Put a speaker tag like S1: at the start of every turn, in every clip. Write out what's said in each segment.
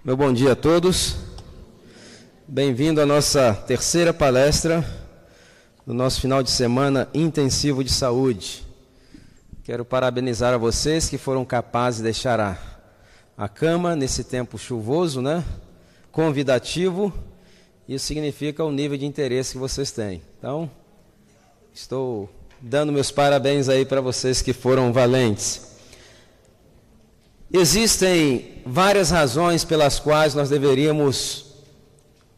S1: Meu bom dia a todos. Bem-vindo à nossa terceira palestra do nosso final de semana intensivo de saúde. Quero parabenizar a vocês que foram capazes de deixar a cama nesse tempo chuvoso, convidativo. Isso significa o nível de interesse que vocês têm. Então, estou dando meus parabéns aí para vocês que foram valentes. Existem várias razões pelas quais nós deveríamos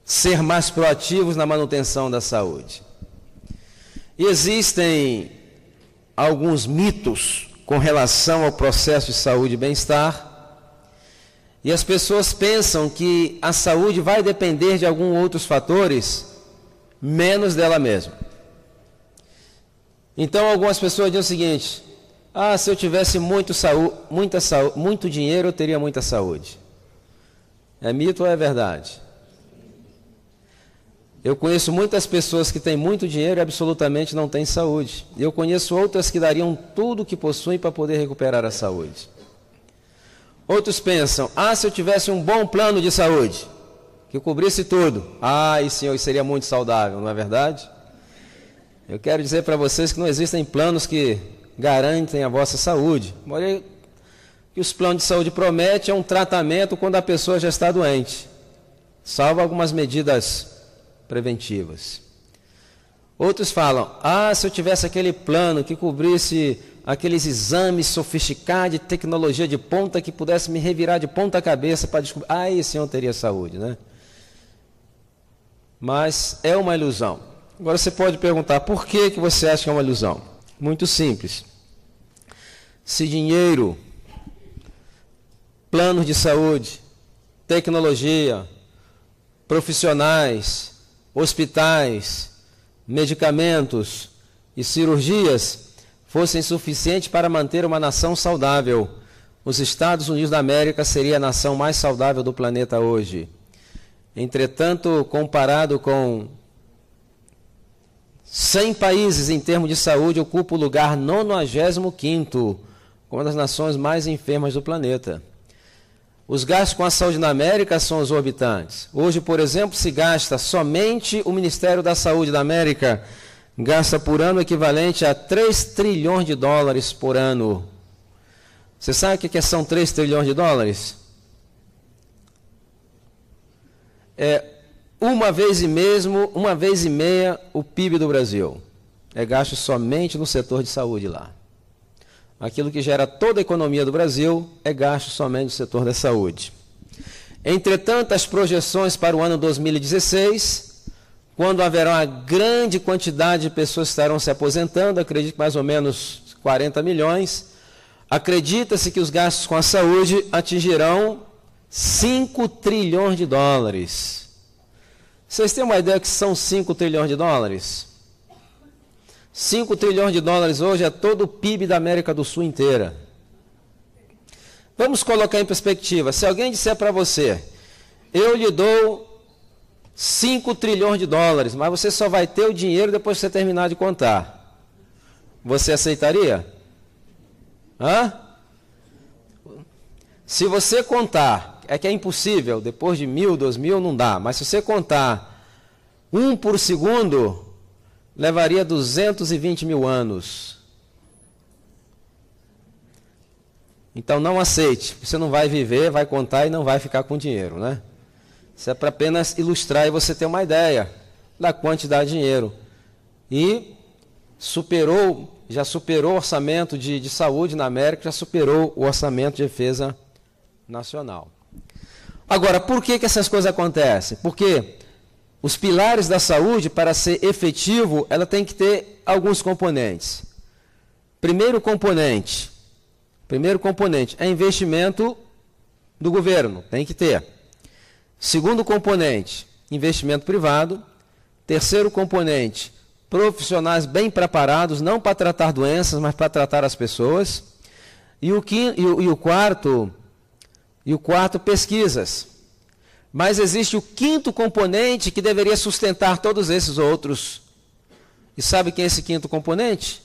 S1: ser mais proativos na manutenção da saúde. Existem alguns mitos com relação ao processo de saúde e bem-estar, e as pessoas pensam que a saúde vai depender de alguns outros fatores, menos dela mesma. Então, algumas pessoas dizem o seguinte: se eu tivesse muito dinheiro, eu teria muita saúde. É mito ou é verdade? Eu conheço muitas pessoas que têm muito dinheiro e absolutamente não têm saúde. Eu conheço outras que dariam tudo o que possuem para poder recuperar a saúde. Outros pensam: se eu tivesse um bom plano de saúde, que cobrisse tudo, isso seria muito saudável, não é verdade? Eu quero dizer para vocês que não existem planos que garantem a vossa saúde. O que os planos de saúde prometem é um tratamento quando a pessoa já está doente, salvo algumas medidas preventivas. Outros falam: se eu tivesse aquele plano que cobrisse aqueles exames sofisticados de tecnologia de ponta que pudesse me revirar de ponta cabeça para descobrir, aí sim eu teria saúde, Mas é uma ilusão. Agora você pode perguntar: por que você acha que é uma ilusão? Muito simples. Se dinheiro, planos de saúde, tecnologia, profissionais, hospitais, medicamentos e cirurgias fossem suficientes para manter uma nação saudável, os Estados Unidos da América seria a nação mais saudável do planeta hoje. Entretanto, comparado com 100 países em termos de saúde, ocupa o lugar 95º, como uma das nações mais enfermas do planeta. Os gastos com a saúde na América são exorbitantes. Hoje, por exemplo, se gasta somente o Ministério da Saúde da América, gasta por ano o equivalente a 3 trilhões de dólares por ano. Você sabe o que são 3 trilhões de dólares? Uma vez e meia o PIB do Brasil é gasto somente no setor de saúde lá. Aquilo que gera toda a economia do Brasil é gasto somente no setor da saúde. Entretanto, as projeções para o ano 2016, quando haverá uma grande quantidade de pessoas que estarão se aposentando, acredito que mais ou menos 40 milhões, acredita-se que os gastos com a saúde atingirão 5 trilhões de dólares. Vocês têm uma ideia que são 5 trilhões de dólares? 5 trilhões de dólares hoje é todo o PIB da América do Sul inteira. Vamos colocar em perspectiva. Se alguém disser para você: eu lhe dou 5 trilhões de dólares, mas você só vai ter o dinheiro depois que você terminar de contar, você aceitaria? Se você contar, é que é impossível, depois de 1.000, 2.000 não dá, mas se você contar 1 por segundo, levaria 220 mil anos. Então não aceite, você não vai viver, vai contar e não vai ficar com dinheiro, Isso é para apenas ilustrar e você ter uma ideia da quantidade de dinheiro. E já superou o orçamento de saúde na América, já superou o orçamento de defesa nacional. Agora, por que essas coisas acontecem? Porque os pilares da saúde, para ser efetivo, ela tem que ter alguns componentes. Primeiro componente é investimento do governo, tem que ter. Segundo componente, investimento privado. Terceiro componente, profissionais bem preparados, não para tratar doenças, mas para tratar as pessoas. E o quarto, pesquisas. Mas existe o quinto componente que deveria sustentar todos esses outros. E sabe quem é esse quinto componente?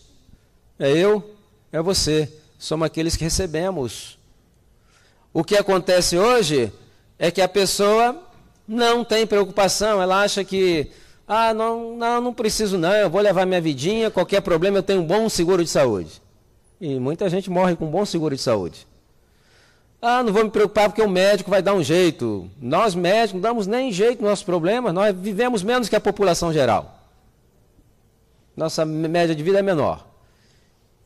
S1: É eu, é você. Somos aqueles que recebemos. O que acontece hoje é que a pessoa não tem preocupação, ela acha que, não preciso não, eu vou levar minha vidinha, qualquer problema eu tenho um bom seguro de saúde. E muita gente morre com um bom seguro de saúde. Não vou me preocupar porque o médico vai dar um jeito. Nós médicos não damos nem jeito nos nossos problemas, nós vivemos menos que a população geral. Nossa média de vida é menor.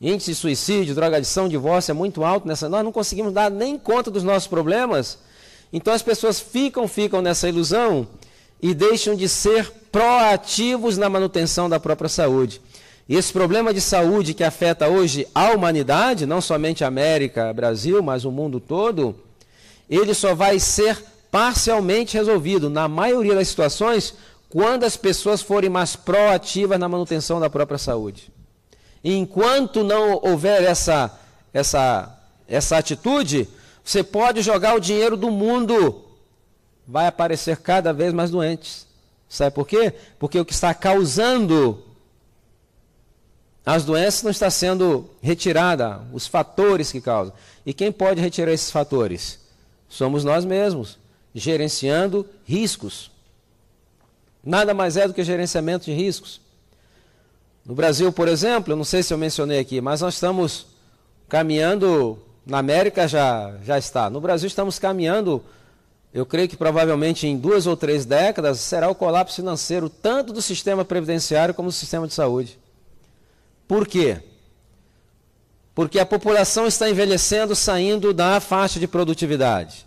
S1: Índice de suicídio, drogadição, divórcio é muito alto. Nós não conseguimos dar nem conta dos nossos problemas. Então as pessoas ficam nessa ilusão e deixam de ser proativos na manutenção da própria saúde. E esse problema de saúde que afeta hoje a humanidade, não somente a América, Brasil, mas o mundo todo, ele só vai ser parcialmente resolvido, na maioria das situações, quando as pessoas forem mais proativas na manutenção da própria saúde. E enquanto não houver essa atitude, você pode jogar o dinheiro do mundo, vai aparecer cada vez mais doentes. Sabe por quê? Porque o que está causando as doenças não está sendo retirada, os fatores que causam. E quem pode retirar esses fatores? Somos nós mesmos, gerenciando riscos. Nada mais é do que gerenciamento de riscos. No Brasil, por exemplo, eu não sei se eu mencionei aqui, mas nós estamos caminhando, na América já está. No Brasil estamos caminhando, eu creio que provavelmente em 2 ou 3 décadas será o colapso financeiro, tanto do sistema previdenciário como do sistema de saúde. Por quê? Porque a população está envelhecendo, saindo da faixa de produtividade.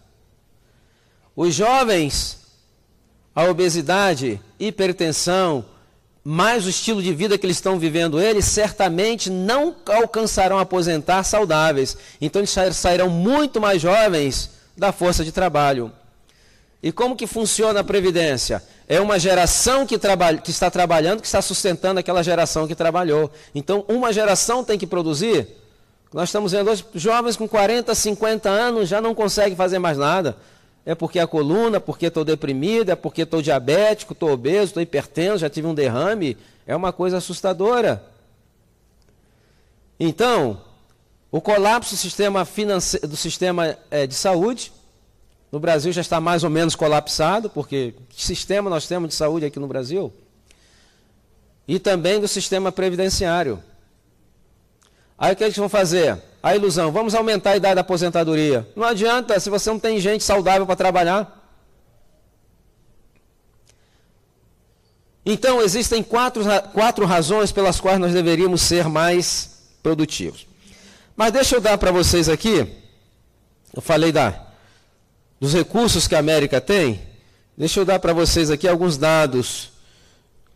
S1: Os jovens, a obesidade, hipertensão, mais o estilo de vida que eles estão vivendo, eles certamente não alcançarão aposentar saudáveis. Então eles sairão muito mais jovens da força de trabalho. E como que funciona a Previdência? É uma geração que está trabalhando, que está sustentando aquela geração que trabalhou. Então, uma geração tem que produzir. Nós estamos vendo hoje, jovens com 40, 50 anos já não conseguem fazer mais nada. É porque a coluna, porque estou deprimido, é porque estou diabético, estou obeso, estou hipertenso, já tive um derrame. É uma coisa assustadora. Então, o colapso do sistema de saúde, no Brasil já está mais ou menos colapsado, porque que sistema nós temos de saúde aqui no Brasil? E também do sistema previdenciário. Aí o que eles vão fazer? A ilusão, vamos aumentar a idade da aposentadoria. Não adianta se você não tem gente saudável para trabalhar. Então, existem quatro razões pelas quais nós deveríamos ser mais produtivos. Mas deixa eu dar para vocês aqui, eu falei dos recursos que a América tem, deixa eu dar para vocês aqui alguns dados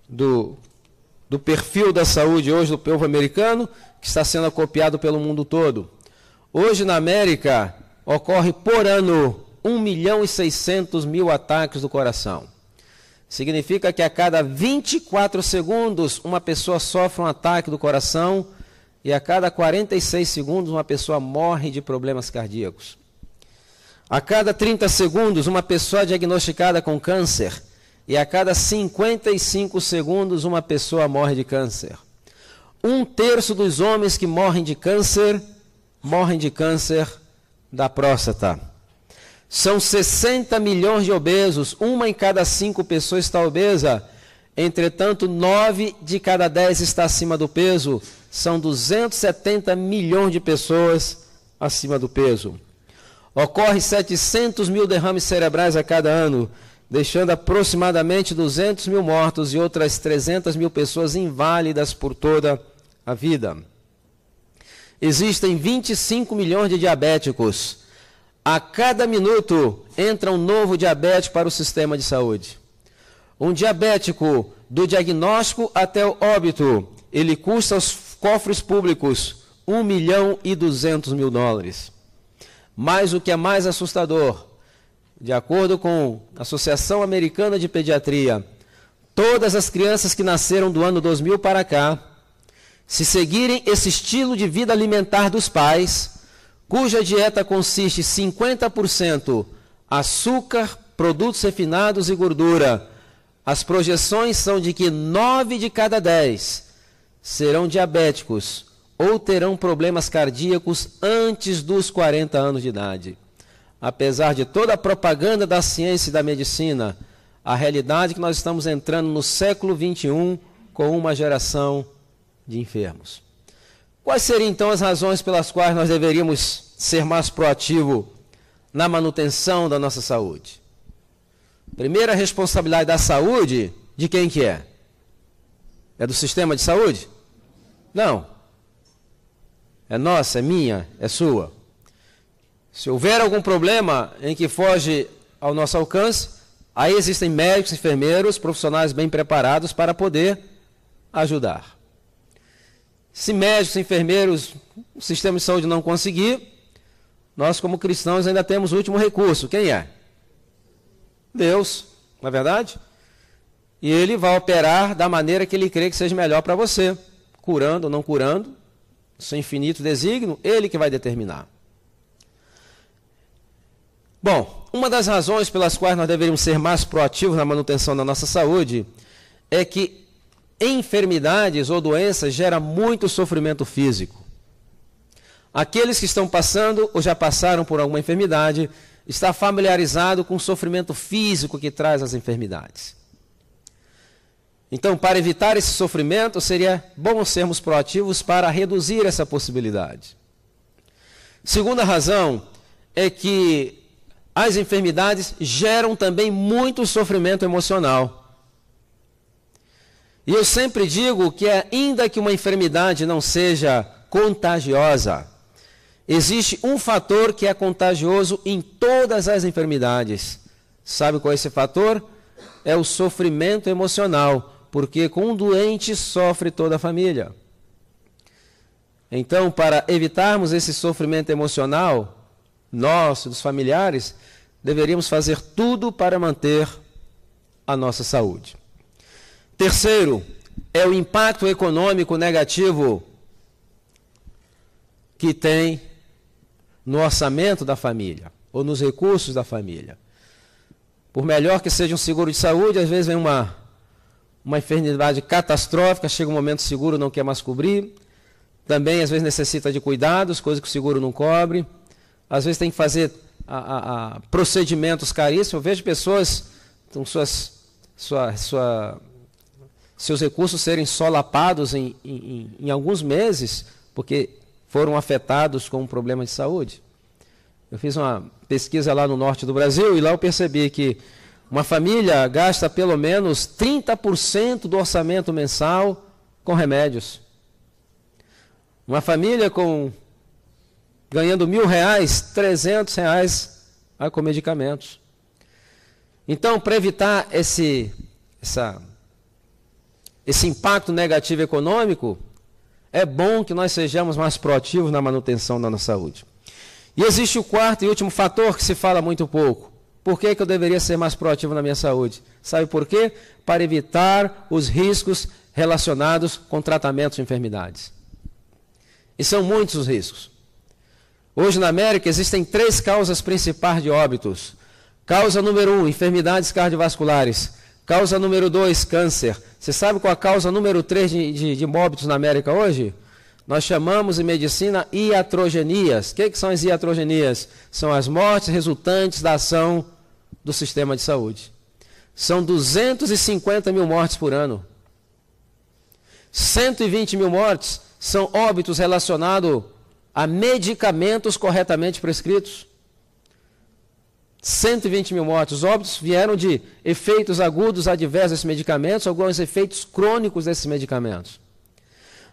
S1: do perfil da saúde hoje do povo americano, que está sendo copiado pelo mundo todo. Hoje na América ocorre por ano 1.600.000 ataques do coração. Significa que a cada 24 segundos uma pessoa sofre um ataque do coração e a cada 46 segundos uma pessoa morre de problemas cardíacos. A cada 30 segundos uma pessoa é diagnosticada com câncer e a cada 55 segundos uma pessoa morre de câncer. 1/3 dos homens que morrem de câncer da próstata. São 60 milhões de obesos, 1 em cada 5 pessoas está obesa. Entretanto, 9 de cada 10 está acima do peso. São 270 milhões de pessoas acima do peso. Ocorre 700 mil derrames cerebrais a cada ano, deixando aproximadamente 200 mil mortos e outras 300 mil pessoas inválidas por toda a vida. Existem 25 milhões de diabéticos. A cada minuto entra um novo diabético para o sistema de saúde. Um diabético, do diagnóstico até o óbito, ele custa aos cofres públicos $1.200.000. Mas o que é mais assustador, de acordo com a Associação Americana de Pediatria, todas as crianças que nasceram do ano 2000 para cá, se seguirem esse estilo de vida alimentar dos pais, cuja dieta consiste 50% açúcar, produtos refinados e gordura, as projeções são de que 9 de cada 10 serão diabéticos ou terão problemas cardíacos antes dos 40 anos de idade. apesar de toda a propaganda da ciência e da medicina, a realidade é que nós estamos entrando no século XXI com uma geração de enfermos. Quais seriam então as razões pelas quais nós deveríamos ser mais proativos na manutenção da nossa saúde? Primeira responsabilidade da saúde, de quem que é? É do sistema de saúde? Não. É nossa, é minha, é sua. Se houver algum problema em que foge ao nosso alcance, aí existem médicos, enfermeiros, profissionais bem preparados para poder ajudar. Se médicos, enfermeiros, o sistema de saúde não conseguir, nós como cristãos ainda temos o último recurso. Quem é? Deus, não é verdade? E Ele vai operar da maneira que Ele crê que seja melhor para você, curando ou não curando, seu infinito desígnio, Ele que vai determinar. Bom, uma das razões pelas quais nós deveríamos ser mais proativos na manutenção da nossa saúde é que enfermidades ou doenças geram muito sofrimento físico. Aqueles que estão passando ou já passaram por alguma enfermidade estão familiarizados com o sofrimento físico que traz as enfermidades. Então, para evitar esse sofrimento, seria bom sermos proativos para reduzir essa possibilidade. Segunda razão é que as enfermidades geram também muito sofrimento emocional. E eu sempre digo que ainda que uma enfermidade não seja contagiosa, existe um fator que é contagioso em todas as enfermidades. Sabe qual é esse fator? É o sofrimento emocional, porque com um doente sofre toda a família. Então, para evitarmos esse sofrimento emocional, nós, dos familiares, deveríamos fazer tudo para manter a nossa saúde. Terceiro, é o impacto econômico negativo que tem no orçamento da família, ou nos recursos da família. Por melhor que seja um seguro de saúde, às vezes vem uma enfermidade catastrófica, chega um momento que o seguro não quer mais cobrir. Também, às vezes, necessita de cuidados, coisa que o seguro não cobre. Às vezes tem que fazer procedimentos caríssimos. Eu vejo pessoas com seus recursos serem solapados em alguns meses, porque foram afetados com um problema de saúde. Eu fiz uma pesquisa lá no norte do Brasil e lá eu percebi que uma família gasta pelo menos 30% do orçamento mensal com remédios. Uma família ganhando R$1.000, R$300 com medicamentos. Então, para evitar esse impacto negativo econômico, é bom que nós sejamos mais proativos na manutenção da nossa saúde. E existe o quarto e último fator que se fala muito pouco. Por que eu deveria ser mais proativo na minha saúde? Sabe por quê? Para evitar os riscos relacionados com tratamentos de enfermidades. E são muitos os riscos. Hoje na América existem 3 causas principais de óbitos. Causa número 1, enfermidades cardiovasculares. Causa número 2, câncer. Você sabe qual a causa número 3 de óbitos na América hoje? Nós chamamos em medicina iatrogenias. O que são as iatrogenias? São as mortes resultantes da ação do sistema de saúde. São 250 mil mortes por ano. 120 mil mortes são óbitos relacionados a medicamentos corretamente prescritos. 120 mil mortes. Os óbitos vieram de efeitos agudos adversos desses medicamentos, alguns efeitos crônicos desses medicamentos.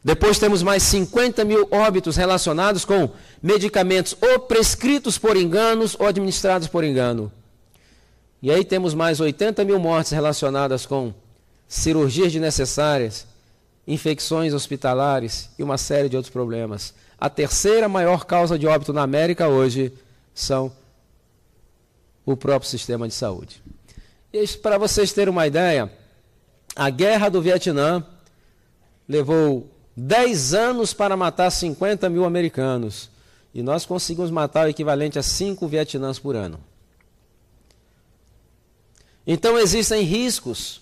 S1: Depois temos mais 50 mil óbitos relacionados com medicamentos ou prescritos por enganos ou administrados por engano. E aí temos mais 80 mil mortes relacionadas com cirurgias desnecessárias, infecções hospitalares e uma série de outros problemas. A terceira maior causa de óbito na América hoje são o próprio sistema de saúde. E para vocês terem uma ideia, a guerra do Vietnã levou 10 anos para matar 50 mil americanos. E nós conseguimos matar o equivalente a 5 Vietnãs por ano. Então existem riscos.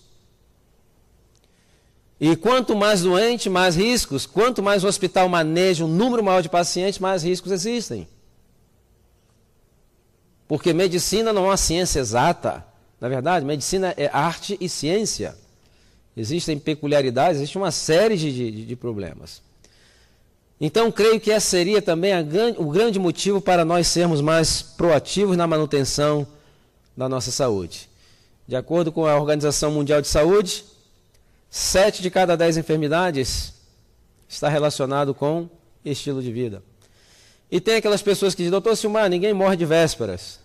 S1: E quanto mais doente, mais riscos. Quanto mais o hospital maneja um número maior de pacientes, mais riscos existem. Porque medicina não é uma ciência exata. Na verdade, medicina é arte e ciência. Existem peculiaridades, existe uma série de problemas. Então, creio que esse seria também o grande motivo para nós sermos mais proativos na manutenção da nossa saúde. De acordo com a Organização Mundial de Saúde, 7 de cada 10 enfermidades está relacionado com estilo de vida. E tem aquelas pessoas que dizem, doutor Silmar, ninguém morre de vésperas.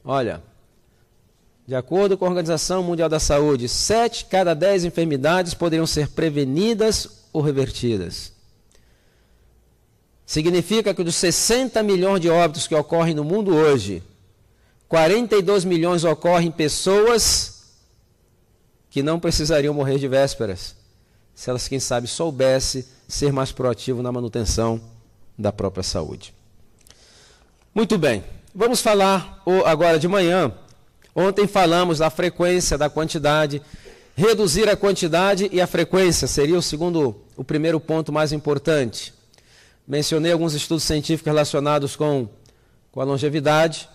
S1: Olha, de acordo com a Organização Mundial da Saúde, 7 de cada 10 enfermidades poderiam ser prevenidas ou revertidas. Significa que dos 60 milhões de óbitos que ocorrem no mundo hoje, 42 milhões ocorrem em pessoas que não precisariam morrer de vésperas, se elas, quem sabe, soubessem ser mais proativas na manutenção da própria saúde. Muito bem, vamos falar agora de manhã. Ontem falamos da frequência, da quantidade. Reduzir a quantidade e a frequência seria o primeiro ponto mais importante. Mencionei alguns estudos científicos relacionados com a longevidade.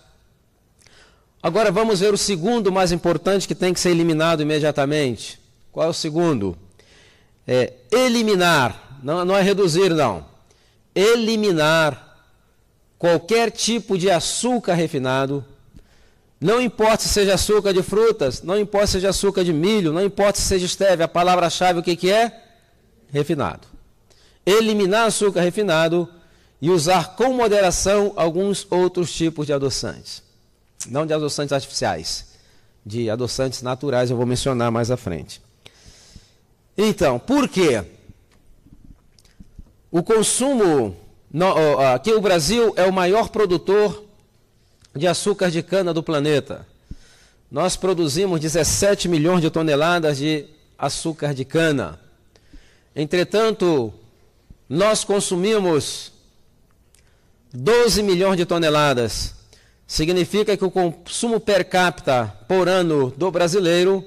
S1: Agora vamos ver o segundo mais importante que tem que ser eliminado imediatamente. Qual é o segundo? Eliminar, não é reduzir não. Eliminar qualquer tipo de açúcar refinado. Não importa se seja açúcar de frutas, não importa se seja açúcar de milho, não importa se seja estévia, a palavra-chave o que é? Refinado. Eliminar açúcar refinado e usar com moderação alguns outros tipos de adoçantes. Não de adoçantes artificiais, de adoçantes naturais, eu vou mencionar mais à frente. Então, por quê? O consumo, aqui o Brasil é o maior produtor de açúcar de cana do planeta. Nós produzimos 17 milhões de toneladas de açúcar de cana. Entretanto, nós consumimos 12 milhões de toneladas. Significa que o consumo per capita por ano do brasileiro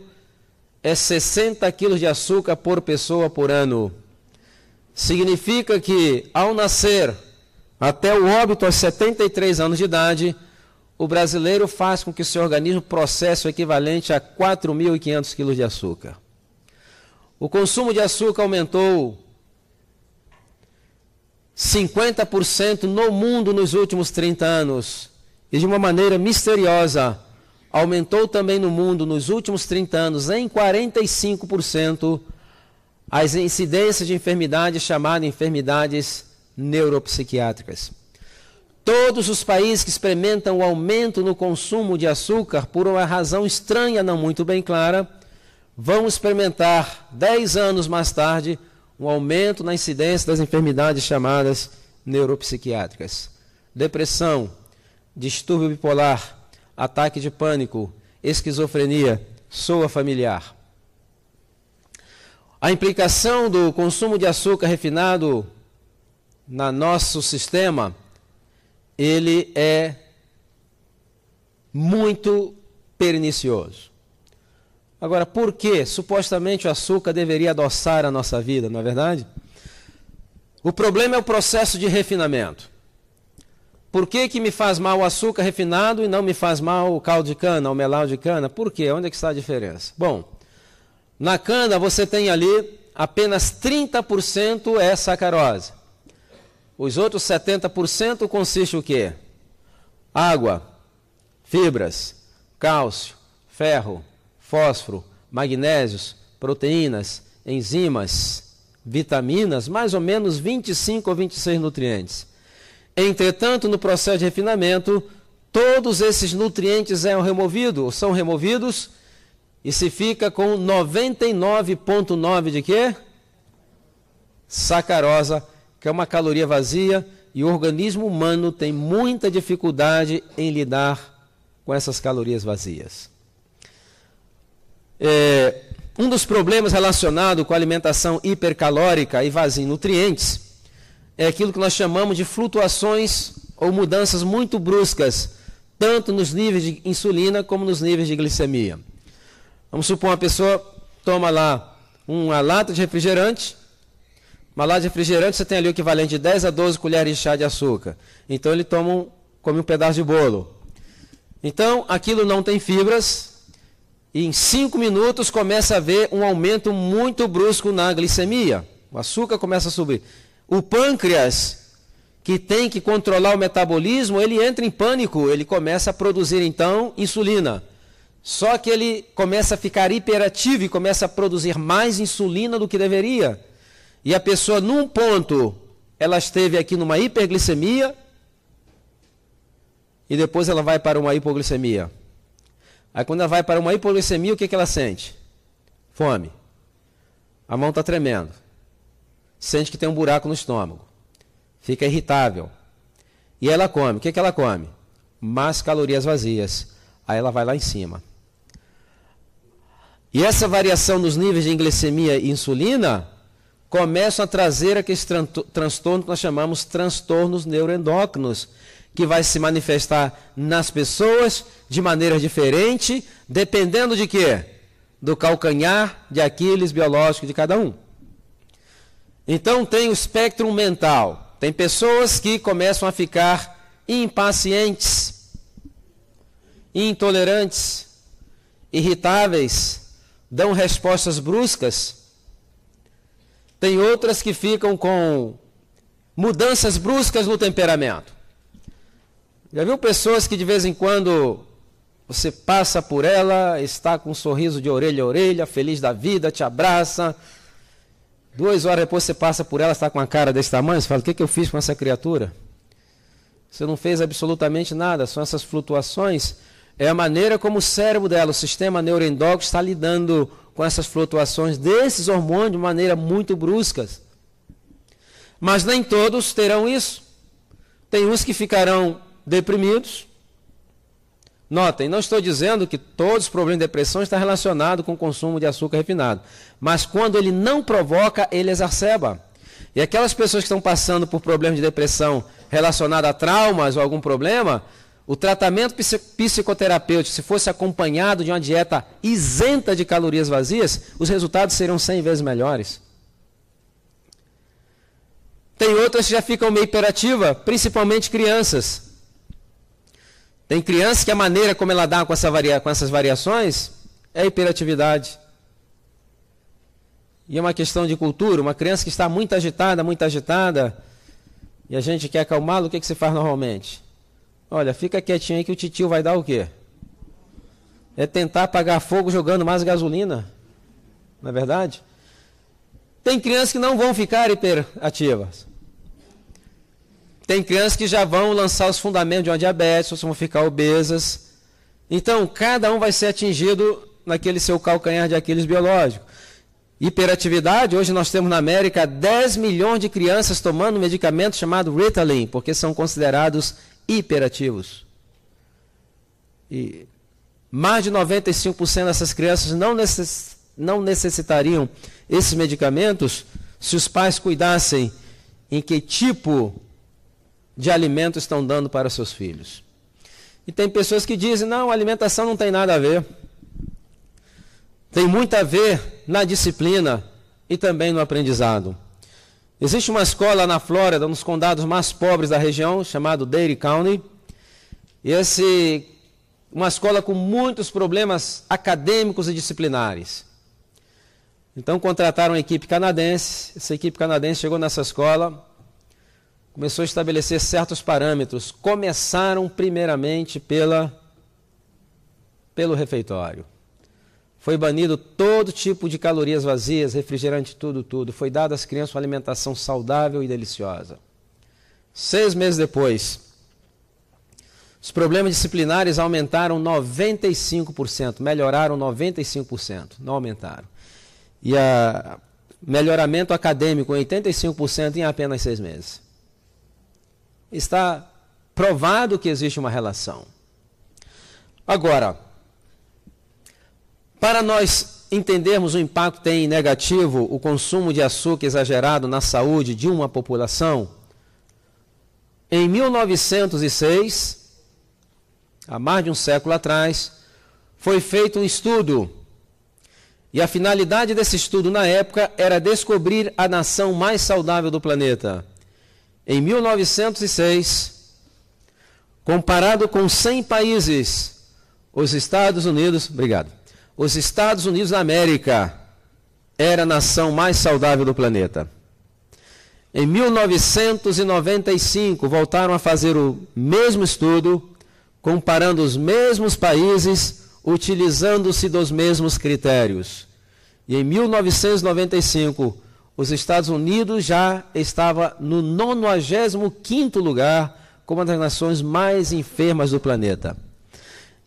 S1: é 60 quilos de açúcar por pessoa por ano. Significa que, ao nascer, até o óbito aos 73 anos de idade, o brasileiro faz com que o seu organismo processe o equivalente a 4.500 quilos de açúcar. O consumo de açúcar aumentou 50% no mundo nos últimos 30 anos. E de uma maneira misteriosa, aumentou também no mundo nos últimos 30 anos, em 45%, as incidências de enfermidades chamadas enfermidades neuropsiquiátricas. Todos os países que experimentam o aumento no consumo de açúcar, por uma razão estranha, não muito bem clara, vão experimentar, 10 anos mais tarde, um aumento na incidência das enfermidades chamadas neuropsiquiátricas. Depressão, distúrbio bipolar, ataque de pânico, esquizofrenia, soa familiar. A implicação do consumo de açúcar refinado no nosso sistema, ele é muito pernicioso. Agora, por que supostamente o açúcar deveria adoçar a nossa vida, não é verdade? O problema é o processo de refinamento. Por que me faz mal o açúcar refinado e não me faz mal o caldo de cana, o melado de cana? Por quê? Onde é que está a diferença? Bom, na cana você tem ali apenas 30% é sacarose. Os outros 70% consiste o quê? Água, fibras, cálcio, ferro, fósforo, magnésios, proteínas, enzimas, vitaminas, mais ou menos 25 ou 26 nutrientes. Entretanto, no processo de refinamento, todos esses nutrientes são removidos e se fica com 99,9 de quê? Sacarosa, que é uma caloria vazia, e o organismo humano tem muita dificuldade em lidar com essas calorias vazias. Um dos problemas relacionados com a alimentação hipercalórica e vazia em nutrientes é aquilo que nós chamamos de flutuações ou mudanças muito bruscas, tanto nos níveis de insulina como nos níveis de glicemia. Vamos supor uma pessoa toma lá uma lata de refrigerante. Uma lata de refrigerante você tem ali o equivalente de 10 a 12 colheres de chá de açúcar. Então ele toma come um pedaço de bolo. Então, aquilo não tem fibras, e em 5 minutos começa a haver um aumento muito brusco na glicemia. O açúcar começa a subir. O pâncreas, que tem que controlar o metabolismo, ele entra em pânico, ele começa a produzir então insulina. Só que ele começa a ficar hiperativo e começa a produzir mais insulina do que deveria. E a pessoa, num ponto, ela esteve aqui numa hiperglicemia e depois ela vai para uma hipoglicemia. Aí quando ela vai para uma hipoglicemia, o que ela sente? Fome. A mão está tremendo. Sente que tem um buraco no estômago. Fica irritável. E ela come. O que ela come? Mais calorias vazias. Aí ela vai lá em cima. E essa variação nos níveis de glicemia e insulina começam a trazer aqueles transtornos que nós chamamos transtornos neuroendócrinos, que vai se manifestar nas pessoas de maneira diferente, dependendo de quê? Do calcanhar de Aquiles biológico de cada um. Então tem o espectro mental. Tem pessoas que começam a ficar impacientes, intolerantes, irritáveis, dão respostas bruscas. Tem outras que ficam com mudanças bruscas no temperamento. Já viu pessoas que de vez em quando você passa por ela, está com um sorriso de orelha a orelha, feliz da vida, te abraça. 2 horas depois você passa por ela, está com uma cara desse tamanho, você fala, o que eu fiz com essa criatura? Você não fez absolutamente nada, são essas flutuações. É a maneira como o cérebro dela, o sistema neuroendócrino, está lidando com essas flutuações desses hormônios de maneira muito bruscas. Mas nem todos terão isso. Tem uns que ficarão deprimidos. Notem, não estou dizendo que todos os problemas de depressão estão relacionados com o consumo de açúcar refinado. Mas quando ele não provoca, ele exacerba. E aquelas pessoas que estão passando por problemas de depressão relacionados a traumas ou algum problema, o tratamento psicoterapêutico, se fosse acompanhado de uma dieta isenta de calorias vazias, os resultados seriam 100 vezes melhores. Tem outras que já ficam meio hiperativas, principalmente crianças. Tem criança que a maneira como ela dá com essas variações é hiperatividade. E é uma questão de cultura. Uma criança que está muito agitada, e a gente quer acalmá-la, o que você faz normalmente? Olha, fica quietinho aí que o titio vai dar o quê? É tentar apagar fogo jogando mais gasolina. Não é verdade? Tem crianças que não vão ficar hiperativas. Tem crianças que já vão lançar os fundamentos de uma diabetes, vão ficar obesas. Então, cada um vai ser atingido naquele seu calcanhar de Aquiles biológico. Hiperatividade, hoje nós temos na América 10 milhões de crianças tomando um medicamento chamado Ritalin, porque são considerados hiperativos. E mais de 95% dessas crianças não necessitariam esses medicamentos se os pais cuidassem em que tipo de alimento estão dando para os seus filhos. E tem pessoas que dizem, não, a alimentação não tem nada a ver. Tem muito a ver na disciplina e também no aprendizado. Existe uma escola na Flórida, um dos condados mais pobres da região, chamado Dade County. E uma escola com muitos problemas acadêmicos e disciplinares. Então contrataram uma equipe canadense. Essa equipe canadense chegou nessa escola, começou a estabelecer certos parâmetros. Começaram primeiramente pelo refeitório. Foi banido todo tipo de calorias vazias, refrigerante, tudo. Foi dado às crianças uma alimentação saudável e deliciosa. 6 meses depois, os problemas disciplinares aumentaram 95%, melhoraram 95%, não aumentaram. E o melhoramento acadêmico, 85% em apenas 6 meses. Está provado que existe uma relação. Agora, para nós entendermos o impacto que tem negativo o consumo de açúcar exagerado na saúde de uma população, em 1906, há mais de um século atrás, foi feito um estudo. E a finalidade desse estudo na época era descobrir a nação mais saudável do planeta. Em 1906, Comparado com 100 países, os Estados Unidos da América era a nação mais saudável do planeta. Em 1995, voltaram a fazer o mesmo estudo, comparando os mesmos países, utilizando-se dos mesmos critérios. E em 1995, os Estados Unidos já estava no 95º lugar como uma das nações mais enfermas do planeta.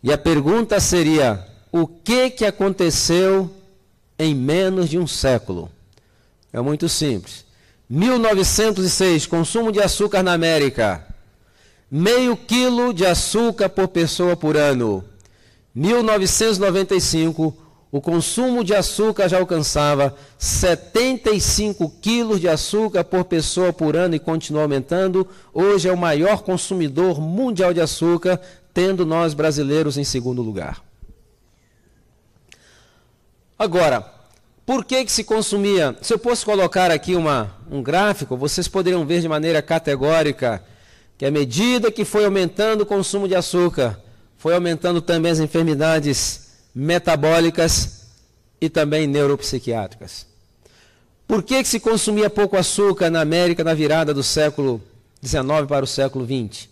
S1: E a pergunta seria, o que aconteceu em menos de um século? É muito simples. 1906, consumo de açúcar na América, meio quilo de açúcar por pessoa por ano. 1995, o consumo de açúcar já alcançava 75 quilos de açúcar por pessoa por ano e continua aumentando. Hoje é o maior consumidor mundial de açúcar, tendo nós brasileiros em segundo lugar. Agora, por que se consumia? Se eu fosse colocar aqui um gráfico, vocês poderiam ver de maneira categórica que à medida que foi aumentando o consumo de açúcar, foi aumentando também as enfermidades metabólicas e também neuropsiquiátricas. Por que se consumia pouco açúcar na América na virada do século XIX para o século XX?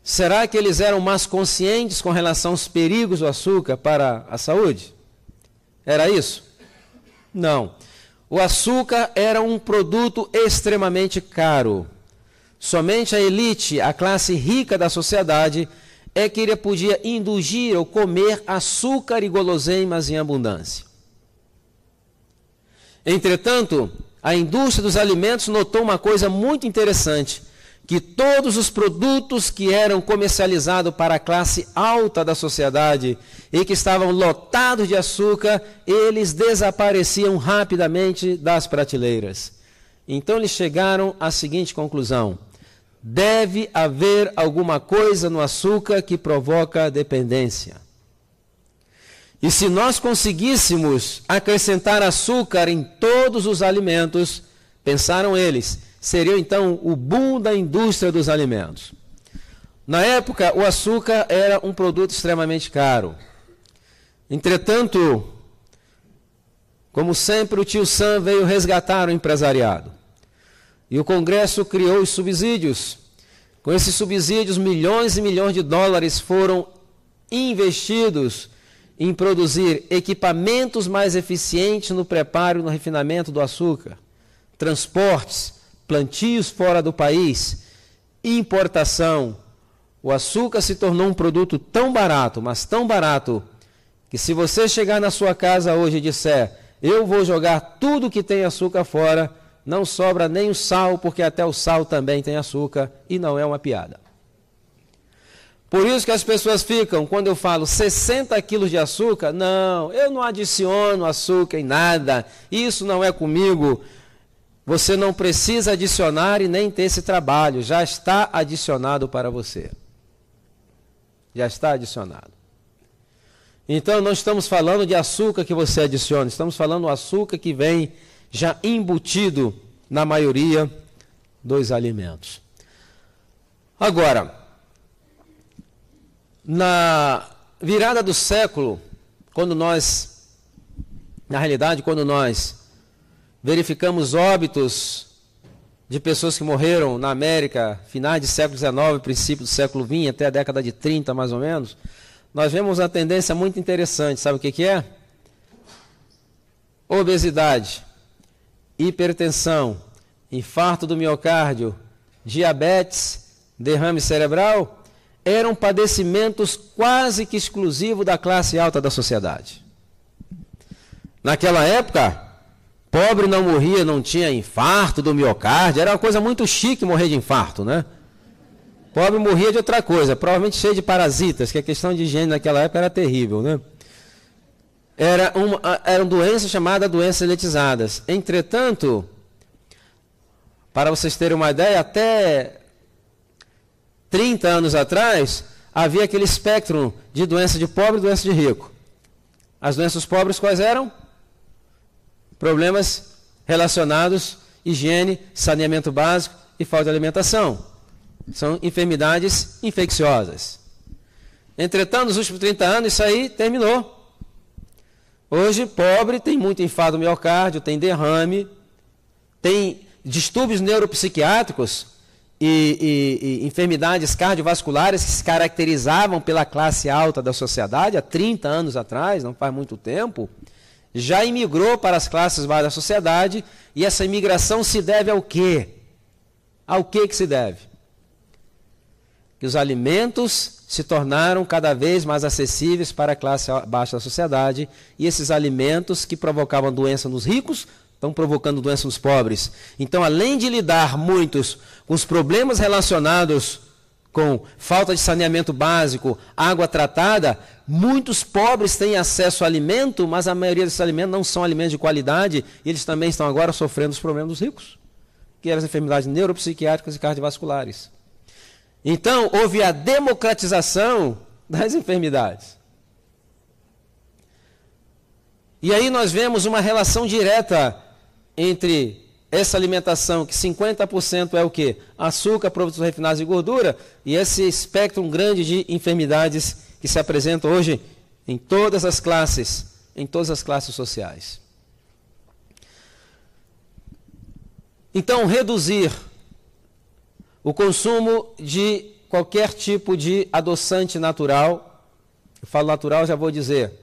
S1: Será que eles eram mais conscientes com relação aos perigos do açúcar para a saúde? Era isso? Não. O açúcar era um produto extremamente caro. Somente a elite, a classe rica da sociedade, é que podia indulgir ou comer açúcar e guloseimas em abundância. Entretanto, a indústria dos alimentos notou uma coisa muito interessante, que todos os produtos que eram comercializados para a classe alta da sociedade e que estavam lotados de açúcar, eles desapareciam rapidamente das prateleiras. Então eles chegaram à seguinte conclusão: deve haver alguma coisa no açúcar que provoca dependência. E se nós conseguíssemos acrescentar açúcar em todos os alimentos, pensaram eles, seria então o boom da indústria dos alimentos. Na época, o açúcar era um produto extremamente caro. Entretanto, como sempre, o tio Sam veio resgatar o empresariado. E o Congresso criou os subsídios. Com esses subsídios, milhões e milhões de dólares foram investidos em produzir equipamentos mais eficientes no preparo e no refinamento do açúcar, transportes, plantios fora do país, importação. O açúcar se tornou um produto tão barato, mas tão barato, que se você chegar na sua casa hoje e disser, eu vou jogar tudo que tem açúcar fora, não sobra nem o sal, porque até o sal também tem açúcar, e não é uma piada. Por isso que as pessoas ficam, quando eu falo 60 quilos de açúcar, não, eu não adiciono açúcar em nada, isso não é comigo. Você não precisa adicionar e nem ter esse trabalho, já está adicionado para você. Já está adicionado. Então, não estamos falando de açúcar que você adiciona, estamos falando do açúcar que vem já embutido na maioria dos alimentos. Agora, na virada do século, quando nós verificamos óbitos de pessoas que morreram na América, finais do século XIX, princípio do século XX, até a década de 30, mais ou menos, nós vemos uma tendência muito interessante. Sabe o que é? Obesidade, hipertensão, infarto do miocárdio, diabetes, derrame cerebral, eram padecimentos quase que exclusivos da classe alta da sociedade. Naquela época, pobre não morria, não tinha infarto do miocárdio, era uma coisa muito chique morrer de infarto, né? Pobre morria de outra coisa, provavelmente cheio de parasitas, que a questão de higiene naquela época era terrível, né? Eram doenças chamadas doenças elitizadas. Entretanto, para vocês terem uma ideia, até 30 anos atrás, havia aquele espectro de doença de pobre e doença de rico. As doenças pobres quais eram? Problemas relacionados à higiene, saneamento básico e falta de alimentação. São enfermidades infecciosas. Entretanto, nos últimos 30 anos, isso aí terminou. Hoje, pobre tem muito infarto do miocárdio, tem derrame, tem distúrbios neuropsiquiátricos e enfermidades cardiovasculares que se caracterizavam pela classe alta da sociedade há 30 anos atrás, não faz muito tempo, já imigrou para as classes baixas da sociedade, e essa imigração se deve ao quê? Ao que se deve? Que os alimentos se tornaram cada vez mais acessíveis para a classe baixa da sociedade, e esses alimentos que provocavam doença nos ricos estão provocando doença nos pobres. Então, além de lidar muitos com os problemas relacionados com falta de saneamento básico, água tratada, muitos pobres têm acesso a alimento, mas a maioria desses alimentos não são alimentos de qualidade, e eles também estão agora sofrendo os problemas dos ricos, que eram as enfermidades neuropsiquiátricas e cardiovasculares. Então, houve a democratização das enfermidades. E aí nós vemos uma relação direta entre essa alimentação, que 50% é o quê? Açúcar, produtos refinados e gordura, e esse espectro grande de enfermidades que se apresentam hoje em todas as classes sociais. Então, reduzir o consumo de qualquer tipo de adoçante natural, eu falo natural, já vou dizer,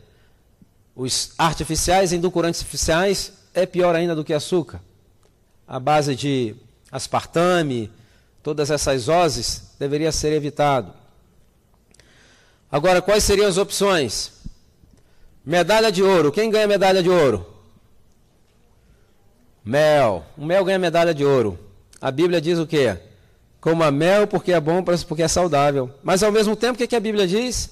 S1: os artificiais, edulcorantes artificiais, é pior ainda do que açúcar. A base de aspartame, todas essas ozes, deveria ser evitado. Agora, quais seriam as opções? Medalha de ouro. Quem ganha medalha de ouro? Mel. O mel ganha medalha de ouro. A Bíblia diz o quê? Coma mel porque é bom, porque é saudável. Mas, ao mesmo tempo, o que a Bíblia diz?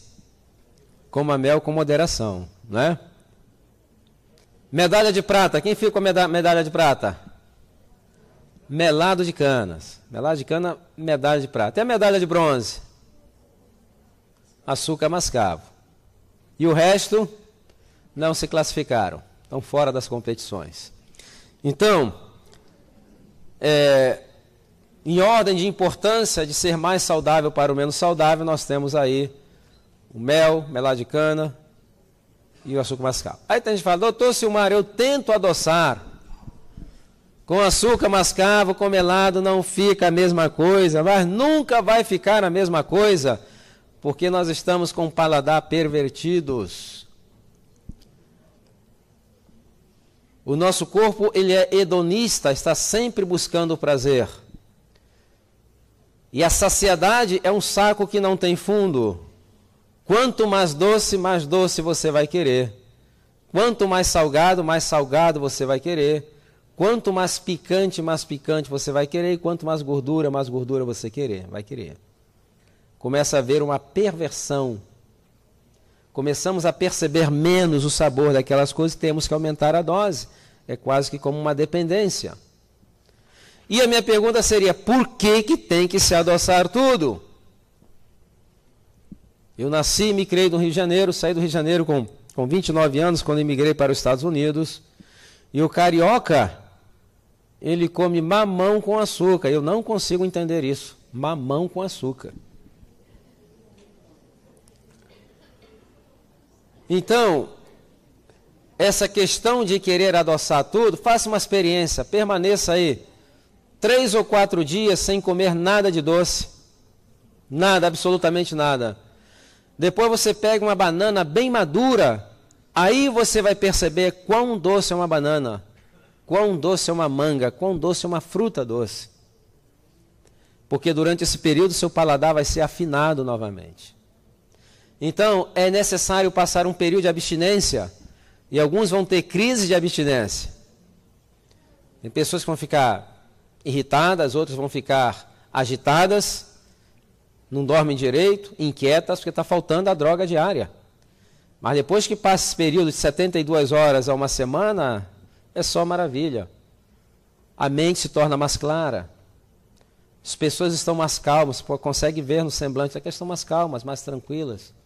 S1: Coma mel com moderação, não é? Medalha de prata. Quem fica com a medalha de prata? Melado de canas. Melado de cana, medalha de prata. E a medalha de bronze? Açúcar mascavo. E o resto não se classificaram. Estão fora das competições. Então, em ordem de importância de ser mais saudável para o menos saudável, nós temos aí o mel, melado de cana e o açúcar mascavo. Aí tem gente que fala, doutor Silmar, eu tento adoçar. Com açúcar mascavo, com melado, não fica a mesma coisa, mas nunca vai ficar a mesma coisa, porque nós estamos com o paladar pervertidos. O nosso corpo, ele é hedonista, está sempre buscando o prazer. E a saciedade é um saco que não tem fundo. Quanto mais doce você vai querer. Quanto mais salgado você vai querer. Quanto mais picante você vai querer. E quanto mais gordura você vai querer. Começa a haver uma perversão. Começamos a perceber menos o sabor daquelas coisas e temos que aumentar a dose. É quase que como uma dependência. E a minha pergunta seria, por que tem que se adoçar tudo? Eu nasci e me criei no Rio de Janeiro, saí do Rio de Janeiro com 29 anos, quando emigrei para os Estados Unidos. E o carioca, ele come mamão com açúcar. Eu não consigo entender isso. Mamão com açúcar. Então, essa questão de querer adoçar tudo, faça uma experiência, permaneça aí 3 ou 4 dias sem comer nada de doce. Nada, absolutamente nada. Depois você pega uma banana bem madura, aí você vai perceber quão doce é uma banana, quão doce é uma manga, quão doce é uma fruta doce. Porque durante esse período seu paladar vai ser afinado novamente. Então, é necessário passar um período de abstinência, e alguns vão ter crise de abstinência. Tem pessoas que vão ficar irritadas, outras vão ficar agitadas, não dormem direito, inquietas, porque está faltando a droga diária. Mas depois que passa esse período de 72 horas a uma semana, é só maravilha. A mente se torna mais clara. As pessoas estão mais calmas, consegue ver no semblante que estão mais calmas, mais tranquilas.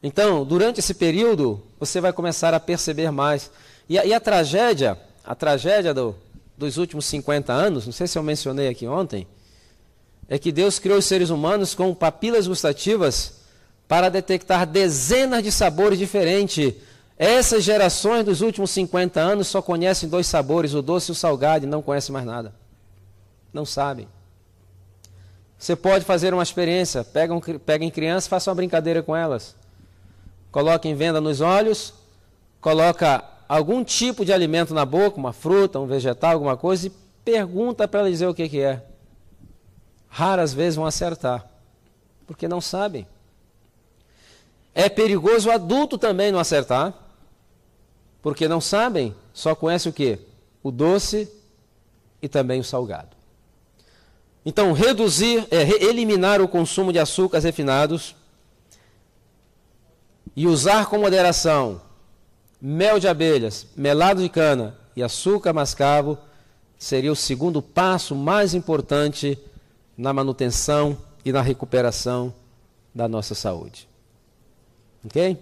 S1: Então, durante esse período, você vai começar a perceber mais. E a tragédia dos últimos 50 anos, não sei se eu mencionei aqui ontem, é que Deus criou os seres humanos com papilas gustativas para detectar dezenas de sabores diferentes. Essas gerações dos últimos 50 anos só conhecem 2 sabores, o doce e o salgado, e não conhecem mais nada. Não sabem. Você pode fazer uma experiência, peguem crianças, façam uma brincadeira com elas. Coloquem venda nos olhos, coloca algum tipo de alimento na boca, uma fruta, um vegetal, alguma coisa, e pergunta para ela dizer o que é. Raras vezes vão acertar, porque não sabem. É perigoso o adulto também não acertar, porque não sabem, só conhece o quê? O doce e também o salgado. Então, eliminar o consumo de açúcares refinados e usar com moderação mel de abelhas, melado de cana e açúcar mascavo seria o segundo passo mais importante na manutenção e na recuperação da nossa saúde. Ok?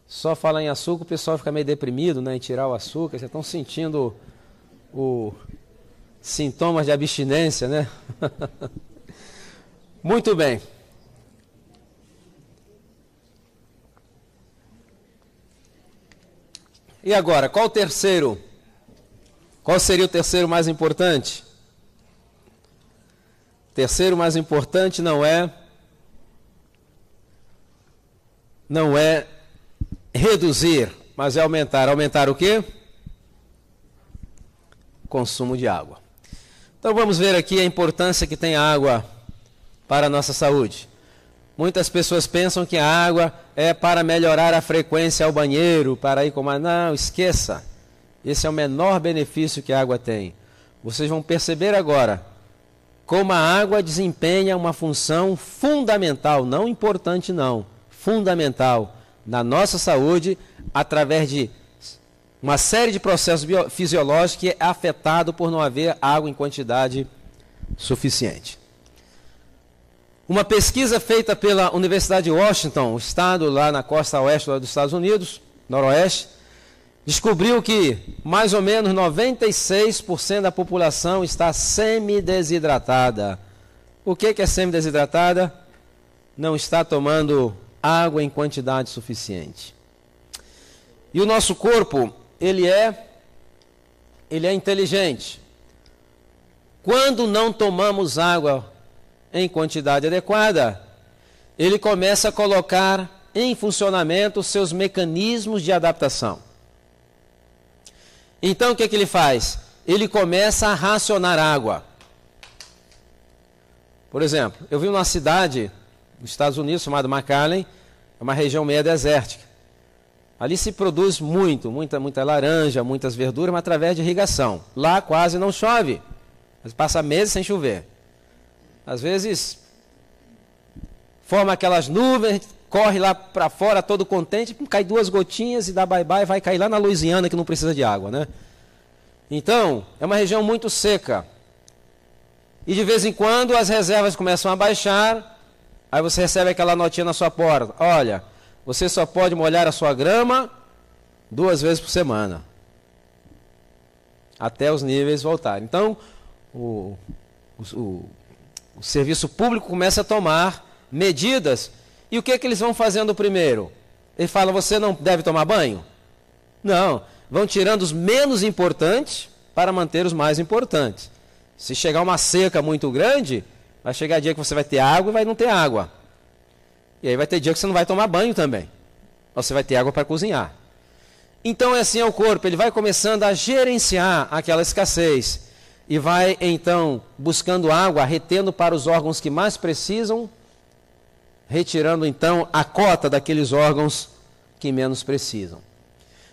S1: Só falar em açúcar, o pessoal fica meio deprimido, né, em tirar o açúcar. Vocês estão sentindo os sintomas de abstinência, né? Muito bem. E agora, qual o terceiro? Qual seria o terceiro mais importante? O terceiro mais importante não é reduzir, mas é aumentar. Aumentar o quê? Consumo de água. Então vamos ver aqui a importância que tem a água para a nossa saúde. Muitas pessoas pensam que a água é para melhorar a frequência ao banheiro, para ir com não, esqueça. Esse é o menor benefício que a água tem. Vocês vão perceber agora como a água desempenha uma função fundamental, não importante não, fundamental na nossa saúde, através de uma série de processos fisiológicos que é afetado por não haver água em quantidade suficiente. Uma pesquisa feita pela Universidade de Washington, o estado lá na costa oeste dos Estados Unidos, noroeste, descobriu que mais ou menos 96% da população está semidesidratada. O que é semidesidratada? Não está tomando água em quantidade suficiente. E o nosso corpo, ele é inteligente. Quando não tomamos água em quantidade adequada, ele começa a colocar em funcionamento seus mecanismos de adaptação. Então o que ele faz? Ele começa a racionar água. Por exemplo, eu vi uma cidade nos Estados Unidos chamada McAllen, é uma região meia desértica. Ali se produz muita laranja, muitas verduras, mas através de irrigação. Lá quase não chove, mas passa meses sem chover. Às vezes, forma aquelas nuvens, corre lá para fora todo contente, cai 2 gotinhas e dá bye-bye, vai cair lá na Louisiana que não precisa de água, né? Então, é uma região muito seca. E de vez em quando as reservas começam a baixar, aí você recebe aquela notinha na sua porta. Olha, você só pode molhar a sua grama 2 vezes por semana. Até os níveis voltarem. Então, o serviço público começa a tomar medidas. E o que eles vão fazendo primeiro? Eles falam, você não deve tomar banho? Não. Vão tirando os menos importantes para manter os mais importantes. Se chegar uma seca muito grande, vai chegar dia que você vai ter água e vai não ter água. E aí vai ter dia que você não vai tomar banho também. Você vai ter água para cozinhar. Então é assim o corpo, ele vai começando a gerenciar aquela escassez. E vai então buscando água, retendo para os órgãos que mais precisam, retirando então a cota daqueles órgãos que menos precisam.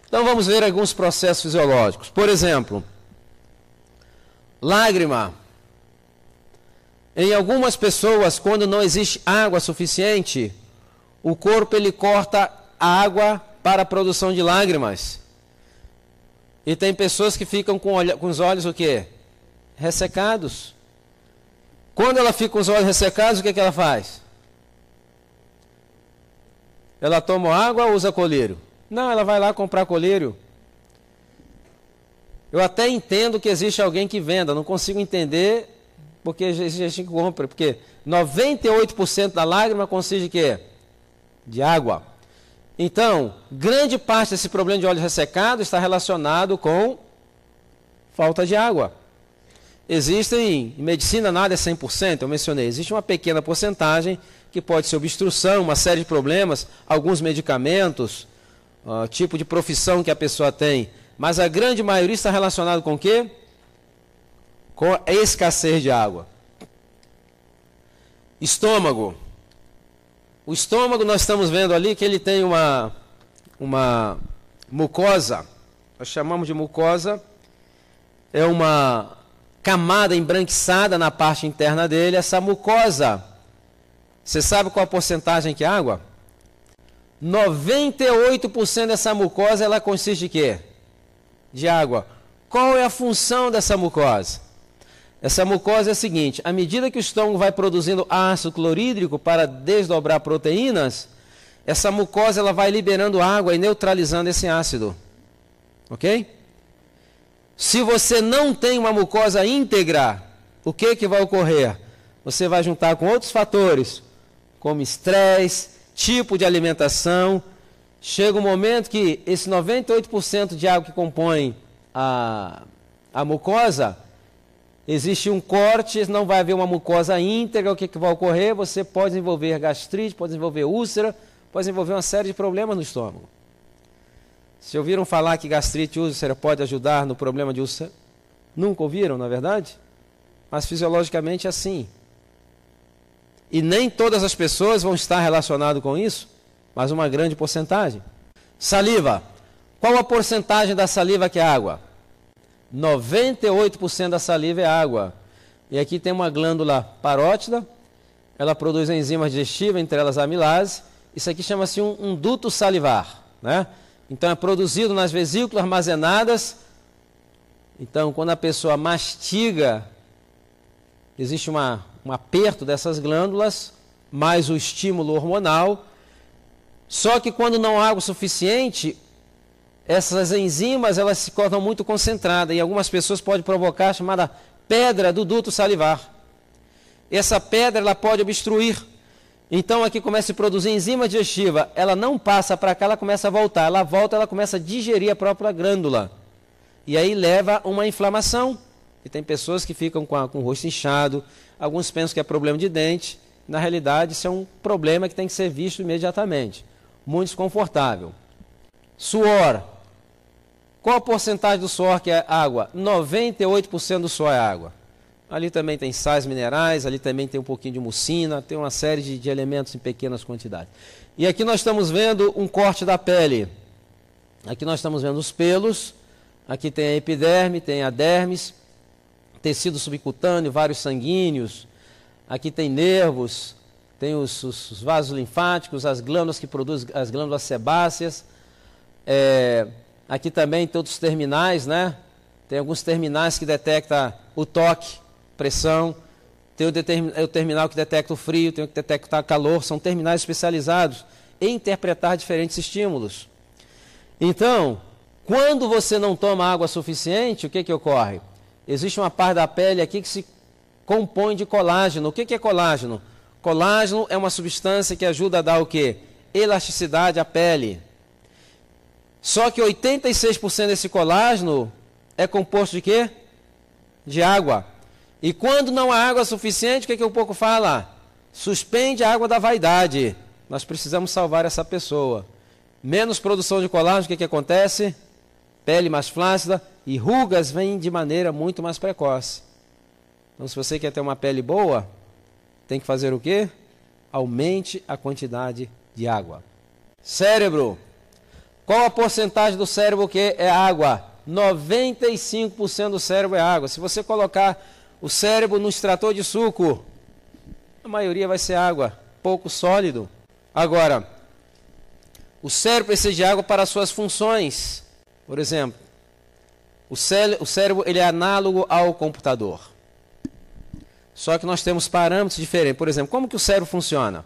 S1: Então vamos ver alguns processos fisiológicos. Por exemplo, lágrima. Em algumas pessoas, quando não existe água suficiente, o corpo ele corta a água para a produção de lágrimas. E tem pessoas que ficam com os olhos o quê? Ressecados. Quando ela fica com os olhos ressecados, o que ela faz? Ela toma água ou usa colírio? Não, ela vai lá comprar colírio. Eu até entendo que existe alguém que venda, não consigo entender Porque existe gente que compra, porque 98% da lágrima consiste de quê? De água. Então, grande parte desse problema de olho ressecado está relacionado com falta de água. Existem, em medicina nada é 100%, eu mencionei, existe uma pequena porcentagem que pode ser obstrução, uma série de problemas, alguns medicamentos, tipo de profissão que a pessoa tem, mas a grande maioria está relacionado com o quê? Com a escassez de água. Estômago. O estômago nós estamos vendo ali que ele tem uma mucosa, nós chamamos de mucosa, é uma camada embranquiçada na parte interna dele. Essa mucosa, você sabe qual a porcentagem que é água? 98% dessa mucosa, ela consiste de quê? De água. Qual é a função dessa mucosa? Essa mucosa é a seguinte: à medida que o estômago vai produzindo ácido clorídrico para desdobrar proteínas, essa mucosa ela vai liberando água e neutralizando esse ácido. Ok? Se você não tem uma mucosa íntegra, o que vai ocorrer? Você vai juntar com outros fatores, como estresse, tipo de alimentação. Chega um momento que esse 98% de água que compõe a mucosa, existe um corte, não vai haver uma mucosa íntegra. O que vai ocorrer? Você pode desenvolver gastrite, pode desenvolver úlcera, pode desenvolver uma série de problemas no estômago. Se ouviram falar que gastrite e úlcera pode ajudar no problema de úlcera? Nunca ouviram, na verdade? Mas fisiologicamente é assim. E nem todas as pessoas vão estar relacionadas com isso, mas uma grande porcentagem. Saliva. Qual a porcentagem da saliva que é água? 98% da saliva é água. E aqui tem uma glândula parótida, ela produz enzimas digestivas, entre elas a amilase. Isso aqui chama-se um duto salivar, né? Então é produzido nas vesículas armazenadas. Então, quando a pessoa mastiga, existe um aperto dessas glândulas, mais o estímulo hormonal. Só que quando não há água suficiente, essas enzimas elas se tornam muito concentradas e algumas pessoas podem provocar a chamada pedra do duto salivar. Essa pedra ela pode obstruir. Então aqui começa a produzir enzima digestiva, ela não passa para cá, ela começa a voltar, ela volta, ela começa a digerir a própria glândula. E aí leva a uma inflamação. E tem pessoas que ficam com o rosto inchado, alguns pensam que é problema de dente, na realidade isso é um problema que tem que ser visto imediatamente. Muito desconfortável. Suor. Qual a porcentagem do suor que é água? 98% do suor é água. Ali também tem sais minerais, ali também tem um pouquinho de mucina, tem uma série de elementos em pequenas quantidades. E aqui nós estamos vendo um corte da pele. Aqui nós estamos vendo os pelos, aqui tem a epiderme, tem a dermis, tecido subcutâneo, vários sanguíneos, aqui tem nervos, tem os vasos linfáticos, as glândulas que produzem, as glândulas sebáceas. Aqui também tem outros terminais, né? Tem alguns terminais que detectam o toque, pressão, tem o terminal que detecta o frio, tem o que detecta o calor, são terminais especializados em interpretar diferentes estímulos. Então, quando você não toma água suficiente, o que ocorre? Existe uma parte da pele aqui que se compõe de colágeno. O que é colágeno? Colágeno é uma substância que ajuda a dar o quê? Elasticidade à pele. Só que 86% desse colágeno é composto de quê? De água. E quando não há água suficiente, o que o pouco fala? Suspende a água da vaidade. Nós precisamos salvar essa pessoa. Menos produção de colágeno, o que acontece? Pele mais flácida e rugas vêm de maneira muito mais precoce. Então, se você quer ter uma pele boa, tem que fazer o quê? Aumente a quantidade de água. Cérebro. Qual a porcentagem do cérebro que é água? 95% do cérebro é água. Se você colocar o cérebro no extrator de suco, a maioria vai ser água, pouco sólido. Agora, o cérebro precisa de água para suas funções. Por exemplo, o cérebro ele é análogo ao computador. Só que nós temos parâmetros diferentes. Por exemplo, como que o cérebro funciona?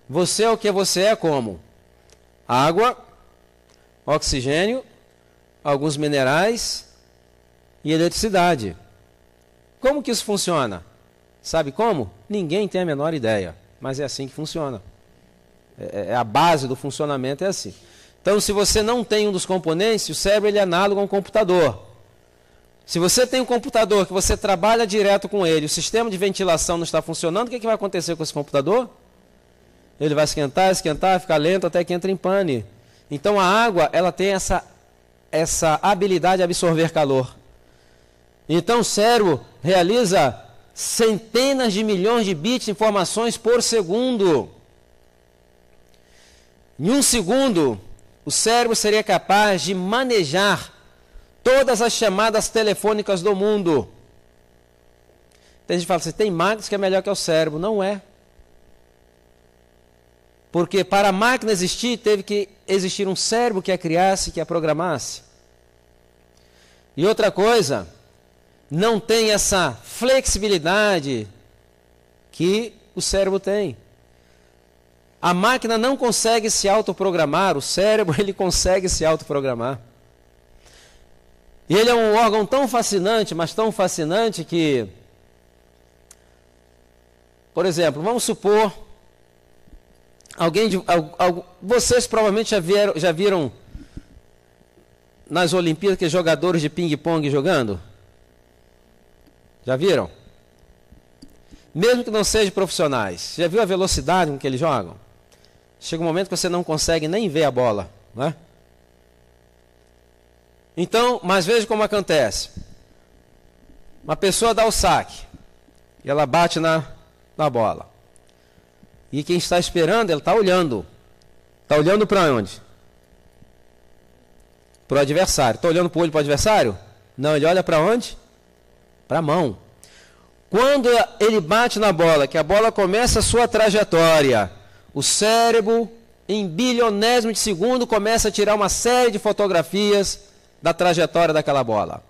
S1: Você é o que você é como? Água, oxigênio, alguns minerais e eletricidade. Como que isso funciona? Sabe como? Ninguém tem a menor ideia, mas é assim que funciona. A base do funcionamento é assim. Então, se você não tem um dos componentes, o cérebro ele é análogo a um computador. Se você tem um computador que você trabalha direto com ele, o sistema de ventilação não está funcionando, o que vai acontecer com esse computador? Ele vai esquentar, ficar lento até que entre em pane. Então, a água ela tem essa habilidade de absorver calor. Então, o cérebro realiza centenas de milhões de bits de informações por segundo. Em um segundo, o cérebro seria capaz de manejar todas as chamadas telefônicas do mundo. Tem gente que fala assim, tem máquinas que é melhor que o cérebro. Não é. Porque para a máquina existir, teve que existir um cérebro que a criasse, que a programasse. E outra coisa, não tem essa flexibilidade que o cérebro tem. A máquina não consegue se autoprogramar, o cérebro ele consegue se autoprogramar. E ele é um órgão tão fascinante, mas tão fascinante que, por exemplo, vamos supor, vocês provavelmente já viram nas Olimpíadas que jogadores de ping-pong jogando? Já viram? Mesmo que não sejam profissionais, já viu a velocidade com que eles jogam? Chega um momento que você não consegue nem ver a bola, não é? Então, mas veja como acontece. Uma pessoa dá o saque, e ela bate na bola. E quem está esperando, ele está olhando. Está olhando para onde? Para o adversário. Está olhando para o olho para o adversário? Não, ele olha para onde? Para a mão. Quando ele bate na bola, que a bola começa a sua trajetória, o cérebro, em bilionésimo de segundo, começa a tirar uma série de fotografias da trajetória daquela bola.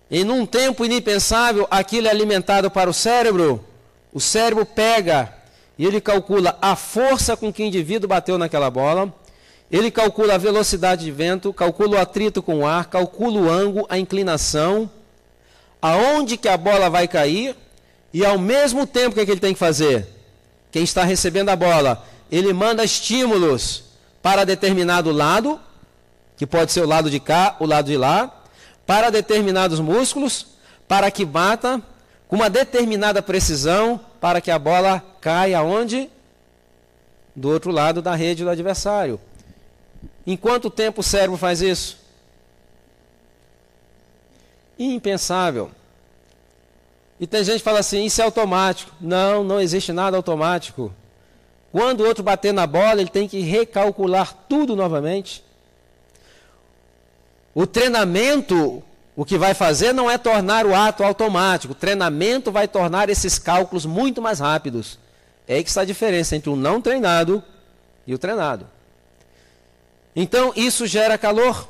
S1: E num tempo inimpensável, aquilo é alimentado para o cérebro pega e ele calcula a força com que o indivíduo bateu naquela bola, ele calcula a velocidade de vento, calcula o atrito com o ar, calcula o ângulo, a inclinação, aonde que a bola vai cair, e ao mesmo tempo que ele tem que fazer? Quem está recebendo a bola, ele manda estímulos para determinado lado, que pode ser o lado de cá, o lado de lá, para determinados músculos, para que bata com uma determinada precisão, para que a bola caia onde? Do outro lado da rede do adversário. Em quanto tempo o cérebro faz isso? Impensável. E tem gente que fala assim, isso é automático. Não, não existe nada automático. Quando o outro bater na bola, ele tem que recalcular tudo novamente. O treinamento, o que vai fazer não é tornar o ato automático. O treinamento vai tornar esses cálculos muito mais rápidos. É aí que está a diferença entre o não treinado e o treinado. Então, isso gera calor.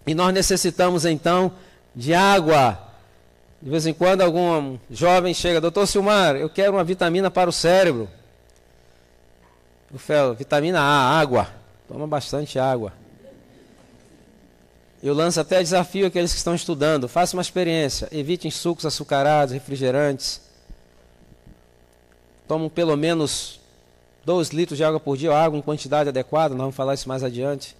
S1: E nós necessitamos, então, de água. De vez em quando, algum jovem chega, doutor Silmar, eu quero uma vitamina para o cérebro. Eu falo, vitamina A, água. Toma bastante água. Eu lanço até desafio àqueles que estão estudando. Faça uma experiência. Evitem sucos açucarados, refrigerantes. Tomem pelo menos 2 litros de água por dia, água em quantidade adequada. Nós vamos falar isso mais adiante.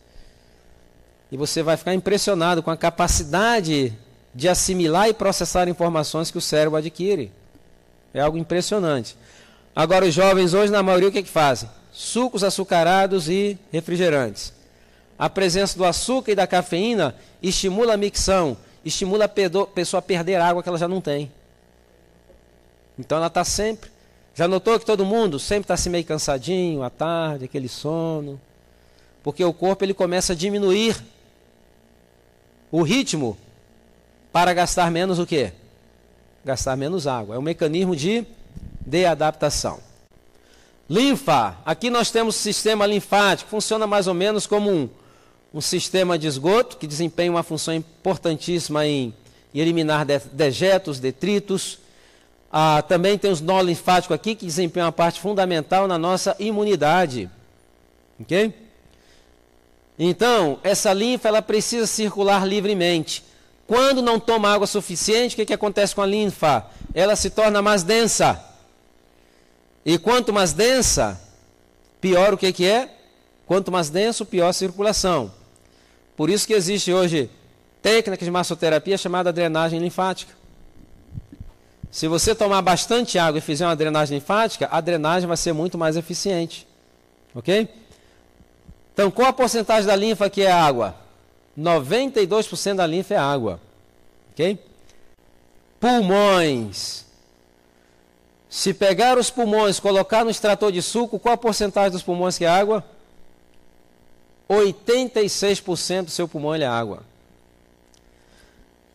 S1: E você vai ficar impressionado com a capacidade de assimilar e processar informações que o cérebro adquire. É algo impressionante. Agora, os jovens hoje, na maioria, o que fazem? Sucos açucarados e refrigerantes. A presença do açúcar e da cafeína estimula a micção, estimula a pessoa a perder água que ela já não tem. Então ela está sempre... Já notou que todo mundo sempre está assim meio cansadinho, à tarde, aquele sono? Porque o corpo ele começa a diminuir o ritmo para gastar menos o quê? Gastar menos água. É um mecanismo de adaptação. Linfa. Aqui nós temos o sistema linfático. Funciona mais ou menos como um sistema de esgoto que desempenha uma função importantíssima em eliminar dejetos, detritos. Também tem os nó linfáticos aqui que desempenham uma parte fundamental na nossa imunidade. Ok? Então, essa linfa ela precisa circular livremente. Quando não toma água suficiente, o que acontece com a linfa? Ela se torna mais densa. E quanto mais densa, pior o que é? Quanto mais denso, pior a circulação. Por isso que existe hoje técnica de massoterapia chamada drenagem linfática. Se você tomar bastante água e fizer uma drenagem linfática, a drenagem vai ser muito mais eficiente. Ok? Então, qual a porcentagem da linfa que é água? 92% da linfa é água. Ok? Pulmões. Se pegar os pulmões e colocar no extrator de suco, qual a porcentagem dos pulmões que é água? 86% do seu pulmão é água.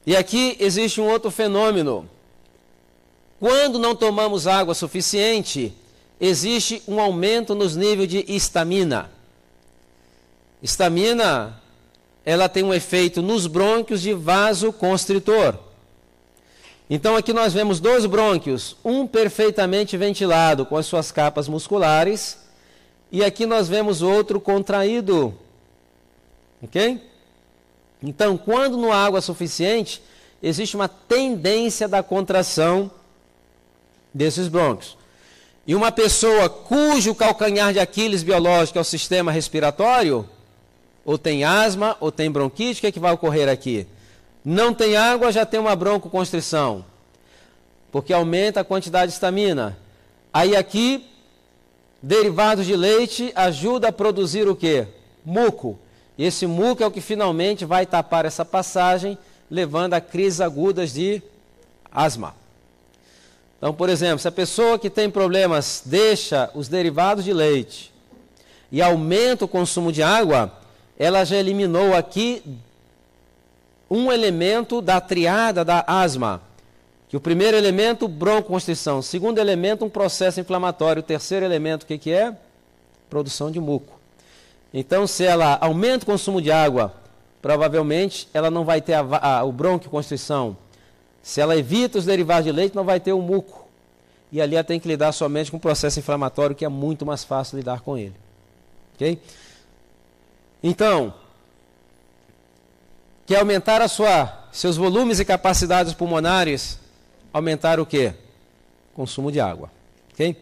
S1: E aqui existe um outro fenômeno. Quando não tomamos água suficiente, existe um aumento nos níveis de histamina. Histamina, ela tem um efeito nos brônquios de vasoconstritor. Então aqui nós vemos dois brônquios, um perfeitamente ventilado com as suas capas musculares, e aqui nós vemos outro contraído. Ok? Então, quando não há água suficiente, existe uma tendência da contração desses brônquios. E uma pessoa cujo calcanhar de Aquiles biológico é o sistema respiratório, ou tem asma, ou tem bronquite, o que vai ocorrer aqui? Não tem água, já tem uma broncoconstrição, porque aumenta a quantidade de histamina. Aí aqui, derivados de leite ajuda a produzir o quê? Muco. E esse muco é o que finalmente vai tapar essa passagem, levando a crises agudas de asma. Então, por exemplo, se a pessoa que tem problemas deixa os derivados de leite e aumenta o consumo de água, ela já eliminou aqui um elemento da triada da asma. Que o primeiro elemento, broncoconstrição. O segundo elemento, um processo inflamatório. O terceiro elemento, o que é? Produção de muco. Então, se ela aumenta o consumo de água, provavelmente ela não vai ter o broncoconstrição. Se ela evita os derivados de leite, não vai ter o muco. E ali ela tem que lidar somente com o processo inflamatório, que é muito mais fácil lidar com ele. Ok? Então, quer aumentar seus volumes e capacidades pulmonares, aumentar o quê? Consumo de água. Ok?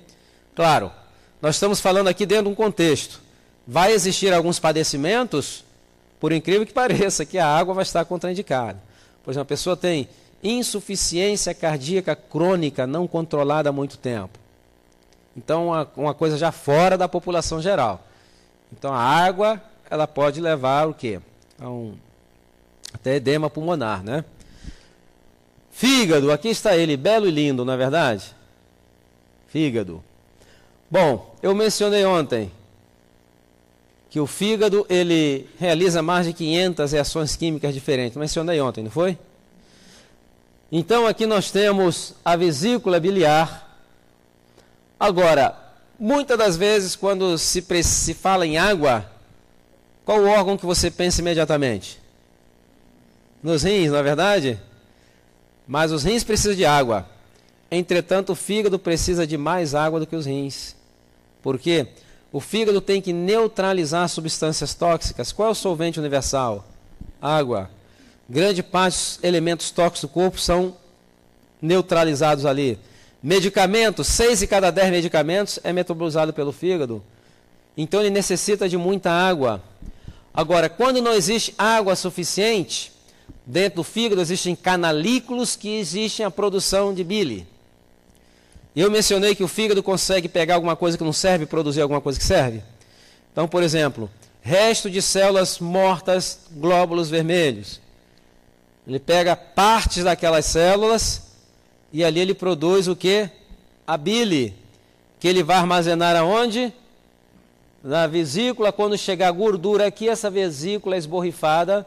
S1: Claro, nós estamos falando aqui dentro de um contexto. Vai existir alguns padecimentos, por incrível que pareça, que a água vai estar contraindicada. Por exemplo, a pessoa tem insuficiência cardíaca crônica não controlada há muito tempo. Então, uma coisa já fora da população geral. Então, a água, ela pode levar o quê? Até edema pulmonar, né? Fígado, aqui está ele, belo e lindo, não é verdade? Fígado. Bom, eu mencionei ontem que o fígado, ele realiza mais de 500 reações químicas diferentes. Mencionei ontem, não foi? Então, aqui nós temos a vesícula biliar. Agora, muitas das vezes, quando se fala em água, qual o órgão que você pensa imediatamente? Nos rins, não é verdade? Mas os rins precisam de água. Entretanto, o fígado precisa de mais água do que os rins. Por quê? O fígado tem que neutralizar substâncias tóxicas. Qual é o solvente universal? Água. Grande parte dos elementos tóxicos do corpo são neutralizados ali. Medicamentos, 6 de cada 10 medicamentos é metabolizado pelo fígado. Então ele necessita de muita água. Agora, quando não existe água suficiente, dentro do fígado existem canalículos que exigem a produção de bile. E eu mencionei que o fígado consegue pegar alguma coisa que não serve e produzir alguma coisa que serve. Então, por exemplo, resto de células mortas, glóbulos vermelhos. Ele pega partes daquelas células e ali ele produz o quê? A bile, que ele vai armazenar aonde? Na vesícula. Quando chegar a gordura aqui, essa vesícula é esborrifada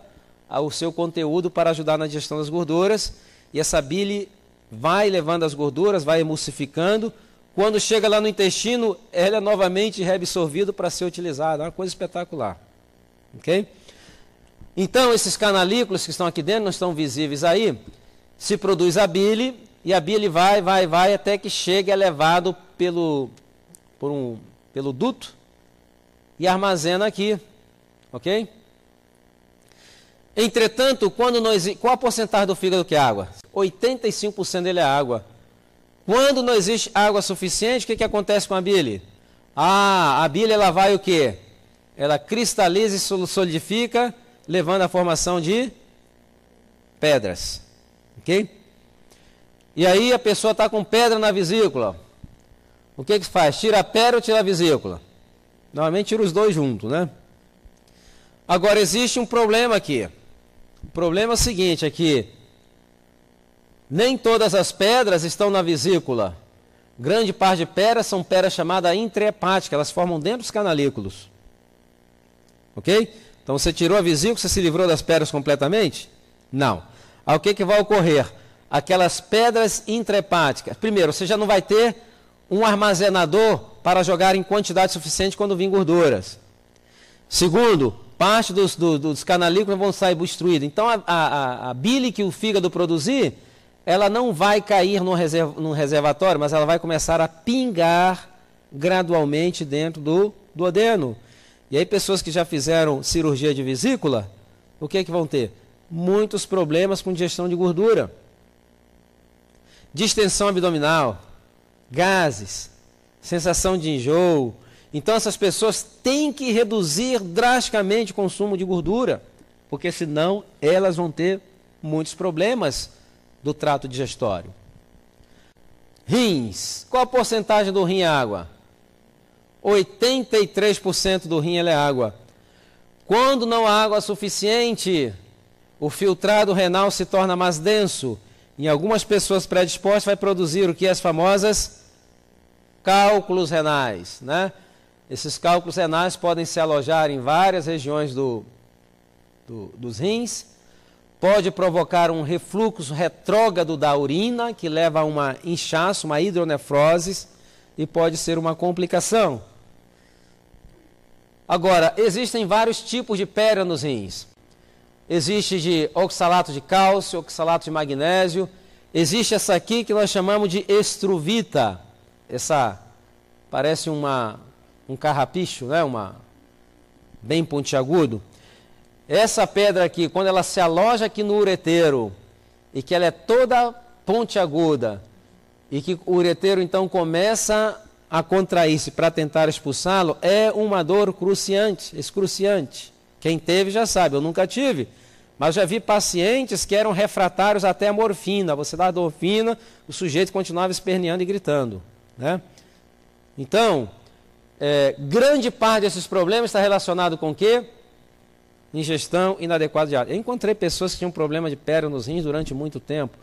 S1: ao seu conteúdo para ajudar na digestão das gorduras. E essa bile vai levando as gorduras, vai emulsificando. Quando chega lá no intestino, ela é novamente reabsorvida para ser utilizada. É uma coisa espetacular. Ok? Então, esses canalículos que estão aqui dentro, não estão visíveis aí, se produz a bile, e a bile vai, até que chega, é levado pelo duto e armazena aqui. Ok? Entretanto, qual a porcentagem do fígado que é água? 85% dele é água. Quando não existe água suficiente, o que acontece com a bile? A bile ela vai o quê? Ela cristaliza e solidifica, levando à formação de pedras. Ok? E aí a pessoa está com pedra na vesícula. O que faz? Tira a pedra ou tira a vesícula? Normalmente tira os dois juntos, né? Agora existe um problema aqui. O problema é o seguinte, é que nem todas as pedras estão na vesícula. Grande parte de pedras são pedras chamadas intrahepáticas, elas formam dentro dos canalículos. Ok? Então você tirou a vesícula, você se livrou das pedras completamente? Não. Aí o que vai ocorrer? Aquelas pedras intrahepáticas. Primeiro, você já não vai ter um armazenador para jogar em quantidade suficiente quando vir gorduras. Segundo, parte dos canalículos vão sair obstruídos. Então a bile que o fígado produzir, ela não vai cair no reservatório, mas ela vai começar a pingar gradualmente dentro do duodeno. E aí pessoas que já fizeram cirurgia de vesícula, o que vão ter? Muitos problemas com digestão de gordura. Distensão abdominal, gases, sensação de enjoo. Então essas pessoas têm que reduzir drasticamente o consumo de gordura, porque senão elas vão ter muitos problemas do trato digestório. Rins. Qual a porcentagem do rim é água? 83% do rim é água. Quando não há água suficiente, o filtrado renal se torna mais denso. Em algumas pessoas predispostas vai produzir o que? As famosas cálculos renais, né? Esses cálculos renais podem se alojar em várias regiões dos rins. Pode provocar um refluxo retrógrado da urina, que leva a uma inchaço, uma hidronefrose, e pode ser uma complicação. Agora, existem vários tipos de pedra nos rins. Existe de oxalato de cálcio, oxalato de magnésio. Existe essa aqui que nós chamamos de estruvita. Essa parece um carrapicho, né? Bem pontiagudo. Essa pedra aqui, quando ela se aloja aqui no ureteiro, e que ela é toda pontiaguda, e que o ureteiro então começa a contrair-se para tentar expulsá-lo, é uma dor excruciante. Quem teve já sabe, eu nunca tive, mas já vi pacientes que eram refratários até a morfina. Você dá a morfina, o sujeito continuava esperneando e gritando, né? Então, grande parte desses problemas está relacionado com o quê? Ingestão inadequada de água. Eu encontrei pessoas que tinham problema de pedra nos rins durante muito tempo.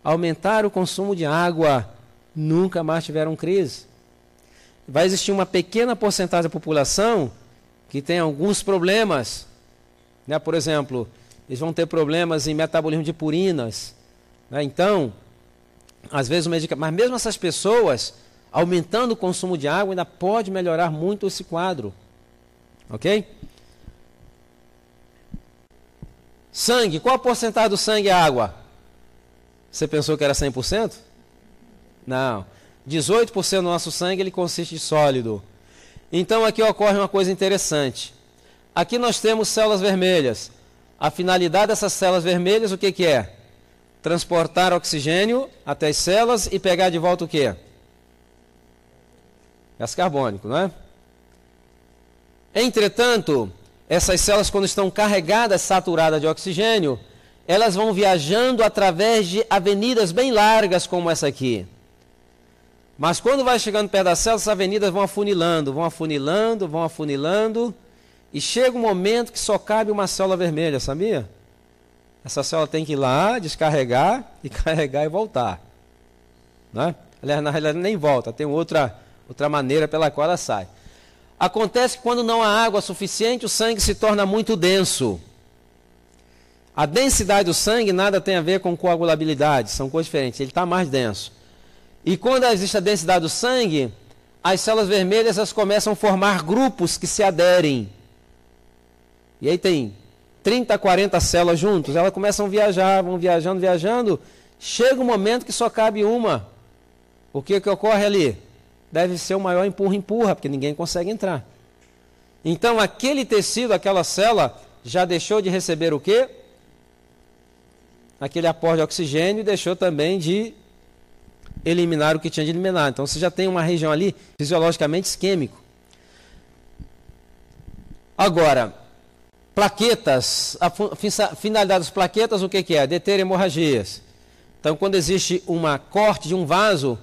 S1: Aumentaram o consumo de água, nunca mais tiveram crise. Vai existir uma pequena porcentagem da população que tem alguns problemas, né? Por exemplo, eles vão ter problemas em metabolismo de purinas, né? Então, às vezes o medicamento, mas mesmo essas pessoas, aumentando o consumo de água, ainda pode melhorar muito esse quadro. Ok? Sangue. Qual a porcentagem do sangue é água? Você pensou que era 100%? Não. 18% do nosso sangue ele consiste de sólido. Então aqui ocorre uma coisa interessante. Aqui nós temos células vermelhas. A finalidade dessas células vermelhas, o que é? Transportar oxigênio até as células e pegar de volta o quê? Gás carbônico, não é? Entretanto, essas células, quando estão carregadas, saturadas de oxigênio, elas vão viajando através de avenidas bem largas, como essa aqui. Mas quando vai chegando perto das células, essas avenidas vão afunilando, e chega um momento que só cabe uma célula vermelha, sabia? Essa célula tem que ir lá, descarregar, e carregar e voltar. Né? Aliás, na realidade nem volta, tem outra maneira pela qual ela sai. Acontece que quando não há água suficiente, o sangue se torna muito denso. A densidade do sangue nada tem a ver com coagulabilidade, são coisas diferentes, ele está mais denso. E quando existe a densidade do sangue, as células vermelhas elas começam a formar grupos que se aderem. E aí tem 30, 40 células juntos, elas começam a viajar, vão viajando. Chega um momento que só cabe uma. O que ocorre ali? Deve ser o maior empurra, porque ninguém consegue entrar. Então aquele tecido, aquela célula, já deixou de receber o quê? aquele aporte de oxigênio e deixou também de eliminar o que tinha de eliminar. Então você já tem uma região ali fisiologicamente isquêmico. Agora, plaquetas, a finalidade das plaquetas, o que é? Deter hemorragias. Então, quando existe uma corte de um vaso,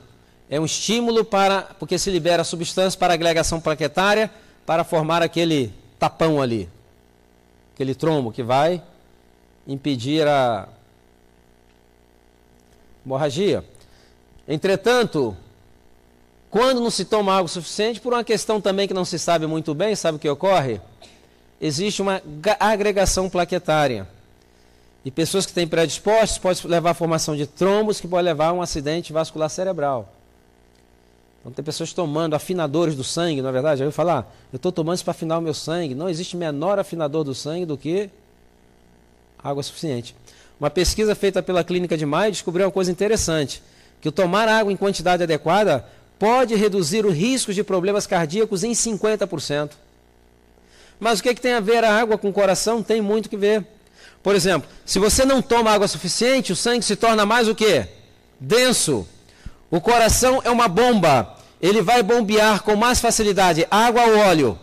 S1: é um estímulo porque se libera substância para agregação plaquetária, para formar aquele tapão ali, aquele trombo que vai impedir a hemorragia. Entretanto, quando não se toma água suficiente, por uma questão também que não se sabe muito bem, sabe o que ocorre? Existe uma agregação plaquetária. E pessoas que têm predispostos podem levar à formação de trombos, que pode levar a um acidente vascular cerebral. Então tem pessoas tomando afinadores do sangue, não é verdade? Já ouviu falar? Eu estou tomando isso para afinar o meu sangue. Não existe menor afinador do sangue do que água suficiente. Uma pesquisa feita pela Clínica de Maio descobriu uma coisa interessante, que o tomar água em quantidade adequada pode reduzir o risco de problemas cardíacos em 50%. Mas o que tem a ver a água com o coração? Tem muito que ver. Por exemplo, se você não toma água suficiente, o sangue se torna mais o quê? Denso. O coração é uma bomba. Ele vai bombear com mais facilidade água ou óleo?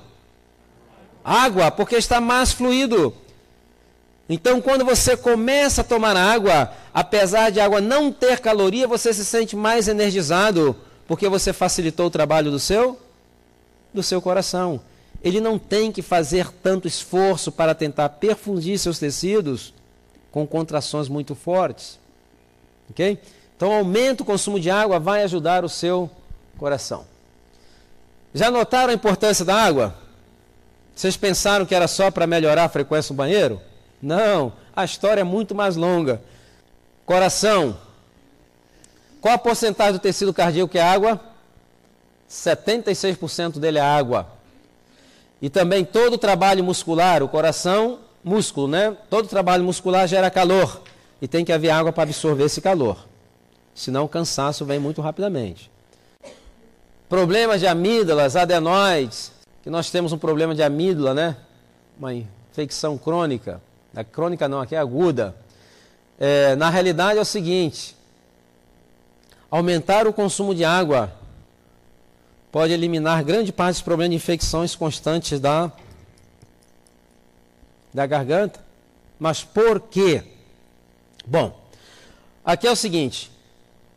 S1: Água, porque está mais fluido. Então, quando você começa a tomar água, apesar de a água não ter caloria, você se sente mais energizado, porque você facilitou o trabalho do seu coração. Ele não tem que fazer tanto esforço para tentar perfundir seus tecidos com contrações muito fortes. Ok? Então, aumenta o consumo de água, vai ajudar o seu coração. Já notaram a importância da água? Vocês pensaram que era só para melhorar a frequência no banheiro? Não, a história é muito mais longa. Coração. Qual a porcentagem do tecido cardíaco que é água? 76% dele é água. E também todo o trabalho muscular, o coração, músculo, né? Todo trabalho muscular gera calor. E tem que haver água para absorver esse calor. Senão o cansaço vem muito rapidamente. Problemas de amígdalas, adenoides. Que nós temos um problema de amígdala, né? Uma infecção crônica. Crônica não, aqui é aguda. Na realidade é o seguinte. Aumentar o consumo de água pode eliminar grande parte dos problemas de infecções constantes da garganta. Mas por quê? Bom, aqui é o seguinte.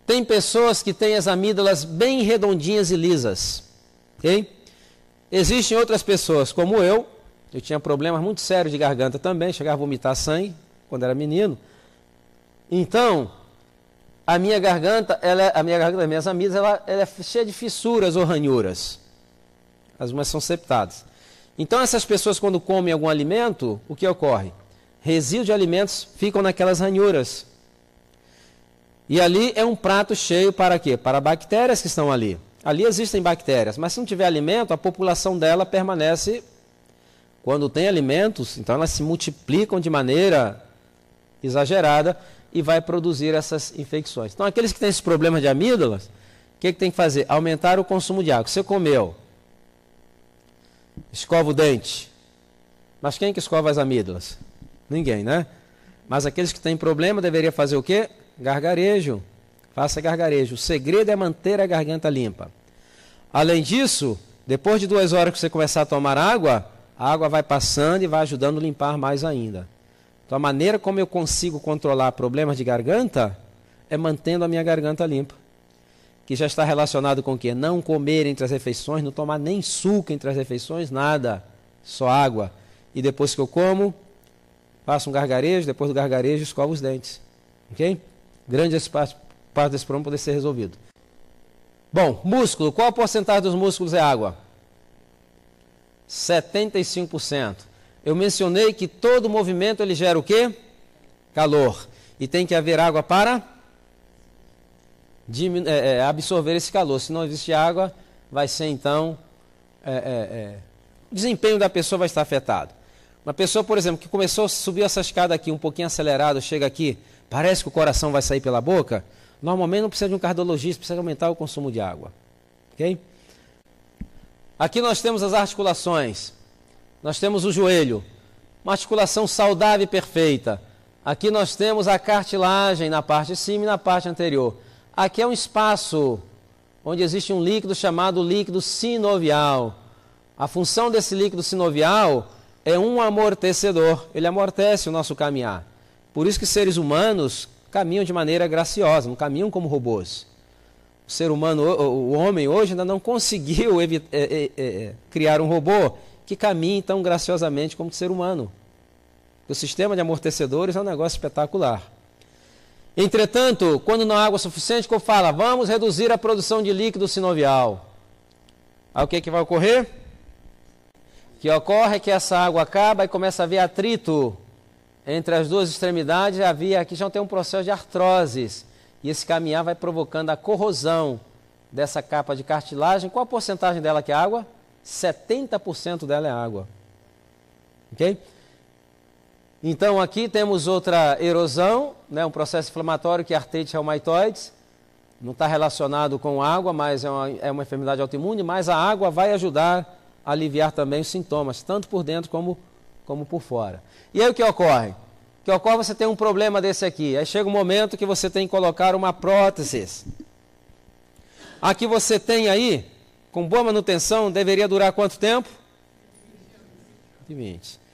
S1: Tem pessoas que têm as amígdalas bem redondinhas e lisas. Ok? Existem outras pessoas, como eu tinha problemas muito sérios de garganta também, chegava a vomitar sangue quando era menino. Então, a minha garganta, as minhas amígdalas, ela é cheia de fissuras ou ranhuras. Algumas são septadas. Então, essas pessoas, quando comem algum alimento, o que ocorre? Resíduos de alimentos ficam naquelas ranhuras. E ali é um prato cheio para quê? Para bactérias que estão ali. Ali existem bactérias, mas se não tiver alimento, a população dela permanece. Quando tem alimentos, então elas se multiplicam de maneira exagerada e vai produzir essas infecções. Então, aqueles que têm esse problema de amígdalas, o que tem que fazer? Aumentar o consumo de água. Você comeu, escova o dente. Mas quem que escova as amígdalas? Ninguém, né? Mas aqueles que têm problema deveriam fazer o quê? Gargarejo. Faça gargarejo. O segredo é manter a garganta limpa. Além disso, depois de 2 horas que você começar a tomar água, a água vai passando e vai ajudando a limpar mais ainda. Então, a maneira como eu consigo controlar problemas de garganta é mantendo a minha garganta limpa. Que já está relacionado com o quê? Não comer entre as refeições, não tomar nem suco entre as refeições, nada. Só água. E depois que eu como, faço um gargarejo, depois do gargarejo, escovo os dentes. Ok? Grande parte desse problema poder ser resolvido. Bom, músculo. Qual a porcentagem dos músculos é água? 75%. Eu mencionei que todo movimento ele gera o quê? Calor. E tem que haver água para absorver esse calor. Se não existe água, vai ser então... o desempenho da pessoa vai estar afetado. Uma pessoa, por exemplo, que começou a subir essa escada aqui um pouquinho acelerado, chega aqui, parece que o coração vai sair pela boca, normalmente não precisa de um cardiologista, precisa aumentar o consumo de água. Ok? Aqui nós temos as articulações. Nós temos o joelho. Uma articulação saudável e perfeita. Aqui nós temos a cartilagem na parte de cima e na parte anterior. Aqui é um espaço onde existe um líquido chamado líquido sinovial. A função desse líquido sinovial é um amortecedor. Ele amortece o nosso caminhar. Por isso que seres humanos caminham de maneira graciosa, não caminham como robôs. O ser humano, o homem hoje ainda não conseguiu criar um robô que caminhe tão graciosamente como o ser humano. O sistema de amortecedores é um negócio espetacular. Entretanto, quando não há água suficiente, como fala, vamos reduzir a produção de líquido sinovial. Aí o que vai ocorrer? O que ocorre é que essa água acaba e começa a haver atrito entre as duas extremidades. Aqui já tem um processo de artroses. E esse caminhar vai provocando a corrosão dessa capa de cartilagem. Qual a porcentagem dela que é água? 70% dela é água. Ok? Então aqui temos outra erosão, né, um processo inflamatório que é artrite reumatoide. Não está relacionado com água, mas é uma enfermidade autoimune, mas a água vai ajudar a aliviar também os sintomas, tanto por dentro como por fora. E aí o que ocorre? O que ocorre, você tem um problema desse aqui. Aí chega um momento que você tem que colocar uma prótese. Aqui você tem aí, com boa manutenção, deveria durar quanto tempo? 20.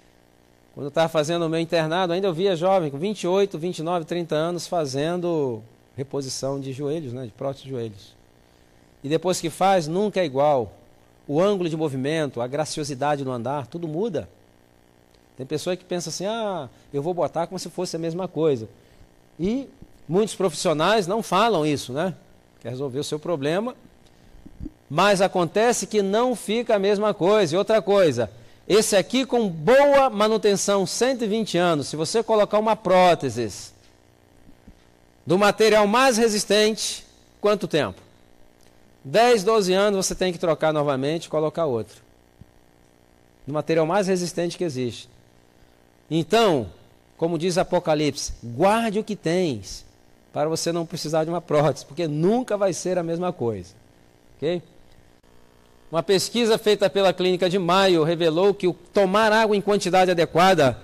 S1: Quando eu estava fazendo o meu internado, ainda eu via jovem, com 28, 29, 30 anos, fazendo reposição de joelhos, né, de prótese de joelhos. E depois que faz, nunca é igual. O ângulo de movimento, a graciosidade no andar, tudo muda. Tem pessoa que pensa assim, eu vou botar como se fosse a mesma coisa. E muitos profissionais não falam isso, né? Quer resolver o seu problema, mas acontece que não fica a mesma coisa. E outra coisa, esse aqui com boa manutenção, 120 anos, se você colocar uma prótese do material mais resistente, quanto tempo? 10, 12 anos você tem que trocar novamente e colocar outro. Do material mais resistente que existe. Então, como diz Apocalipse, guarde o que tens, para você não precisar de uma prótese, porque nunca vai ser a mesma coisa. Ok? Uma pesquisa feita pela Clínica de Mayo revelou que o tomar água em quantidade adequada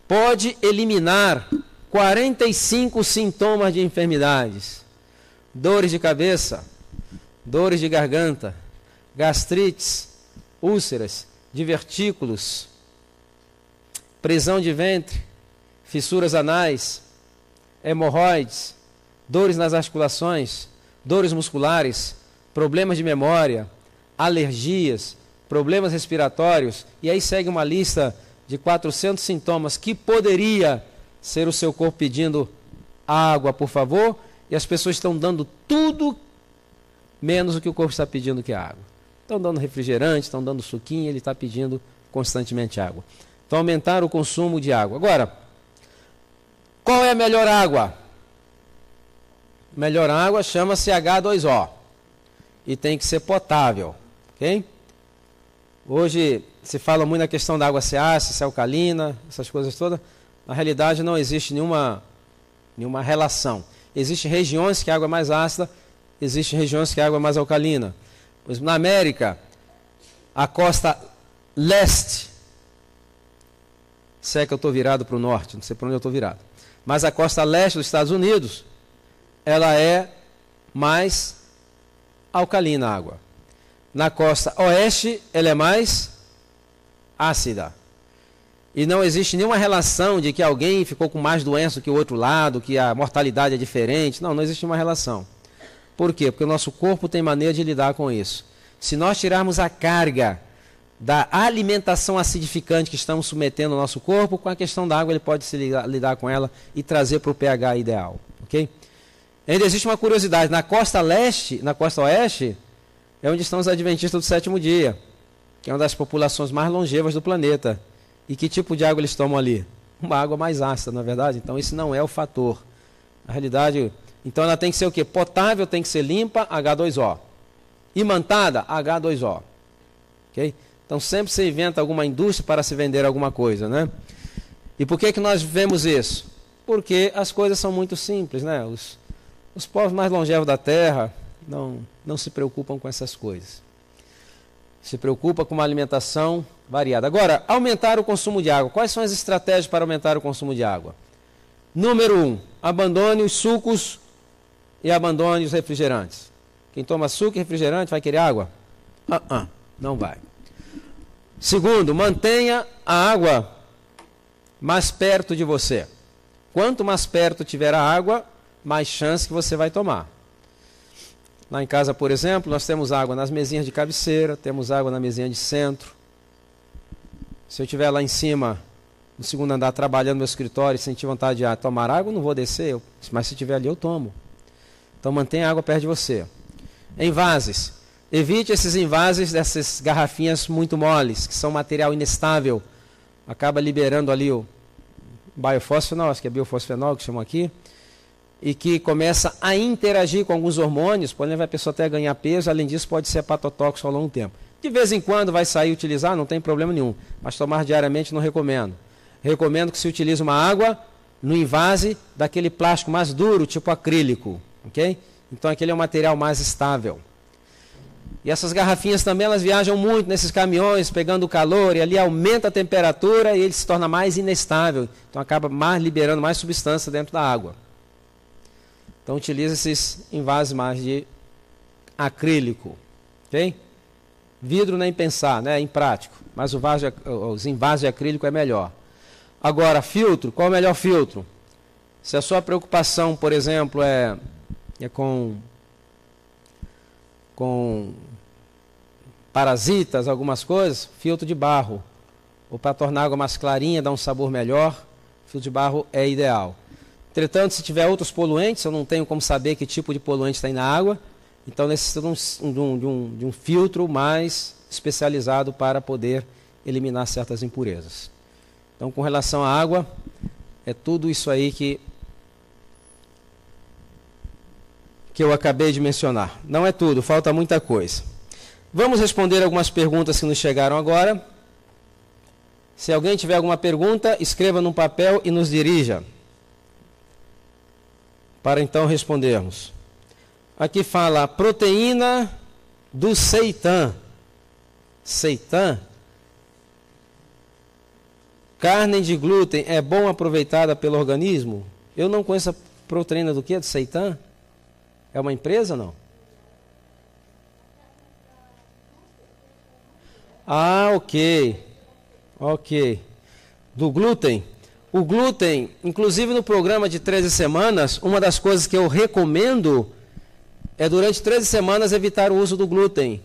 S1: pode eliminar 45 sintomas de enfermidades. Dores de cabeça, dores de garganta, gastrites, úlceras, divertículos, prisão de ventre, fissuras anais, hemorroides, dores nas articulações, dores musculares, problemas de memória, alergias, problemas respiratórios, e aí segue uma lista de 400 sintomas que poderia ser o seu corpo pedindo água, por favor, e as pessoas estão dando tudo menos o que o corpo está pedindo, que é água. Estão dando refrigerante, estão dando suquinho, ele está pedindo constantemente água. Então, aumentar o consumo de água. Agora, qual é a melhor água? Melhor água chama-se H2O e tem que ser potável. Okay? Hoje se fala muito na questão da água ser ácida, ser alcalina, essas coisas todas. Na realidade não existe nenhuma relação. Existem regiões que a água é mais ácida, existem regiões que a água é mais alcalina. Pois na América, a costa leste, se é que eu estou virado para o norte, não sei para onde eu estou virado, mas a costa leste dos Estados Unidos, ela é mais alcalina a água. Na costa oeste, ela é mais ácida. E não existe nenhuma relação de que alguém ficou com mais doença que o outro lado, que a mortalidade é diferente. Não existe uma relação. Por quê? Porque o nosso corpo tem maneira de lidar com isso. Se nós tirarmos a carga da alimentação acidificante que estamos submetendo ao nosso corpo, com a questão da água ele pode se lidar com ela e trazer para o pH ideal. Ok? Ainda existe uma curiosidade. Na costa leste, na costa oeste, é onde estão os adventistas do sétimo dia, que é uma das populações mais longevas do planeta. E que tipo de água eles tomam ali? Uma água mais ácida, na verdade. Então, isso não é o fator. Na realidade, então ela tem que ser o quê? Potável, tem que ser limpa, H2O. Imantada, H2O. Okay? Então, sempre se inventa alguma indústria para se vender alguma coisa, né? E por que nós vemos isso? Porque as coisas são muito simples, né? Os povos mais longevos da Terra não se preocupam com essas coisas. Se preocupa com uma alimentação variada. Agora, aumentar o consumo de água. Quais são as estratégias para aumentar o consumo de água? Número 1, abandone os sucos e abandone os refrigerantes. Quem toma suco e refrigerante vai querer água? Não vai. Segundo, mantenha a água mais perto de você. Quanto mais perto tiver a água, mais chance que você vai tomar. Lá em casa, por exemplo, nós temos água nas mesinhas de cabeceira, temos água na mesinha de centro. Se eu estiver lá em cima, no segundo andar, trabalhando no meu escritório e sentir vontade de tomar água, eu não vou descer, mas se estiver ali, eu tomo. Então mantenha a água perto de você. Envases. Evite esses envases dessas garrafinhas muito moles, que são material inestável. Acaba liberando ali o biofosfenol, acho que é biofosfenol que chamam aqui, e que começa a interagir com alguns hormônios, pode levar a pessoa até a ganhar peso, além disso pode ser hepatotóxico ao longo do tempo. De vez em quando vai sair e utilizar, não tem problema nenhum, mas tomar diariamente não recomendo. Recomendo que se utilize uma água no invase daquele plástico mais duro, tipo acrílico, ok? Então aquele é um material mais estável. E essas garrafinhas também, elas viajam muito nesses caminhões, pegando o calor, e ali aumenta a temperatura e ele se torna mais inestável. Então acaba liberando mais substância dentro da água. Então utilize esses envases mais de acrílico, ok? Vidro nem pensar, né? É imprático, mas os envases de acrílico é melhor. Agora, filtro, qual é o melhor filtro? Se a sua preocupação, por exemplo, é com parasitas, algumas coisas, filtro de barro. Ou para tornar a água mais clarinha, dar um sabor melhor, filtro de barro é ideal. Entretanto, se tiver outros poluentes, eu não tenho como saber que tipo de poluente tem na água, então necessita de um filtro mais especializado para poder eliminar certas impurezas. Então, com relação à água, é tudo isso aí que eu acabei de mencionar. Não é tudo, falta muita coisa. Vamos responder algumas perguntas que nos chegaram agora. Se alguém tiver alguma pergunta, escreva num papel e nos dirija, para então respondermos. Aqui fala proteína do seitan. Seitan? Carne de glúten é bom aproveitada pelo organismo? Eu não conheço a proteína do quê? Do seitan? É uma empresa, não? Ok. Do glúten. O glúten, inclusive no programa de 13 semanas, uma das coisas que eu recomendo é durante 13 semanas evitar o uso do glúten.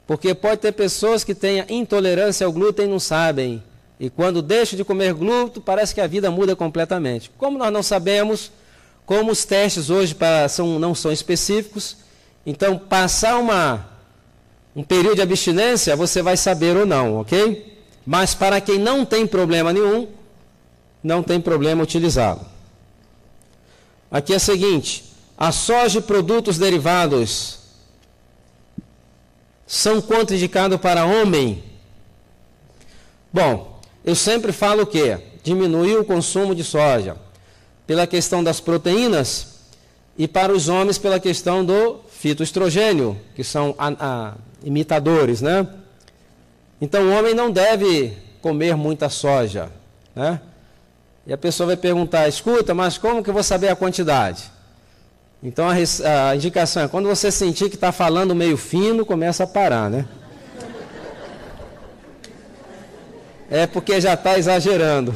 S1: Porque pode ter pessoas que tenham intolerância ao glúten e não sabem. E quando deixam de comer glúten, parece que a vida muda completamente. Como nós não sabemos, como os testes hoje não são específicos, então passar um período de abstinência, você vai saber ou não, ok? Mas para quem não tem problema nenhum, não tem problema utilizá-lo. Aqui é o seguinte, a soja e produtos derivados são contraindicados para homem? Bom, eu sempre falo o quê? Diminuir o consumo de soja, pela questão das proteínas, e para os homens pela questão do fitoestrogênio, que são imitadores, né? Então o homem não deve comer muita soja, né? E a pessoa vai perguntar, escuta, mas como que eu vou saber a quantidade? Então a indicação é, quando você sentir que está falando meio fino, começa a parar, né? É porque já está exagerando.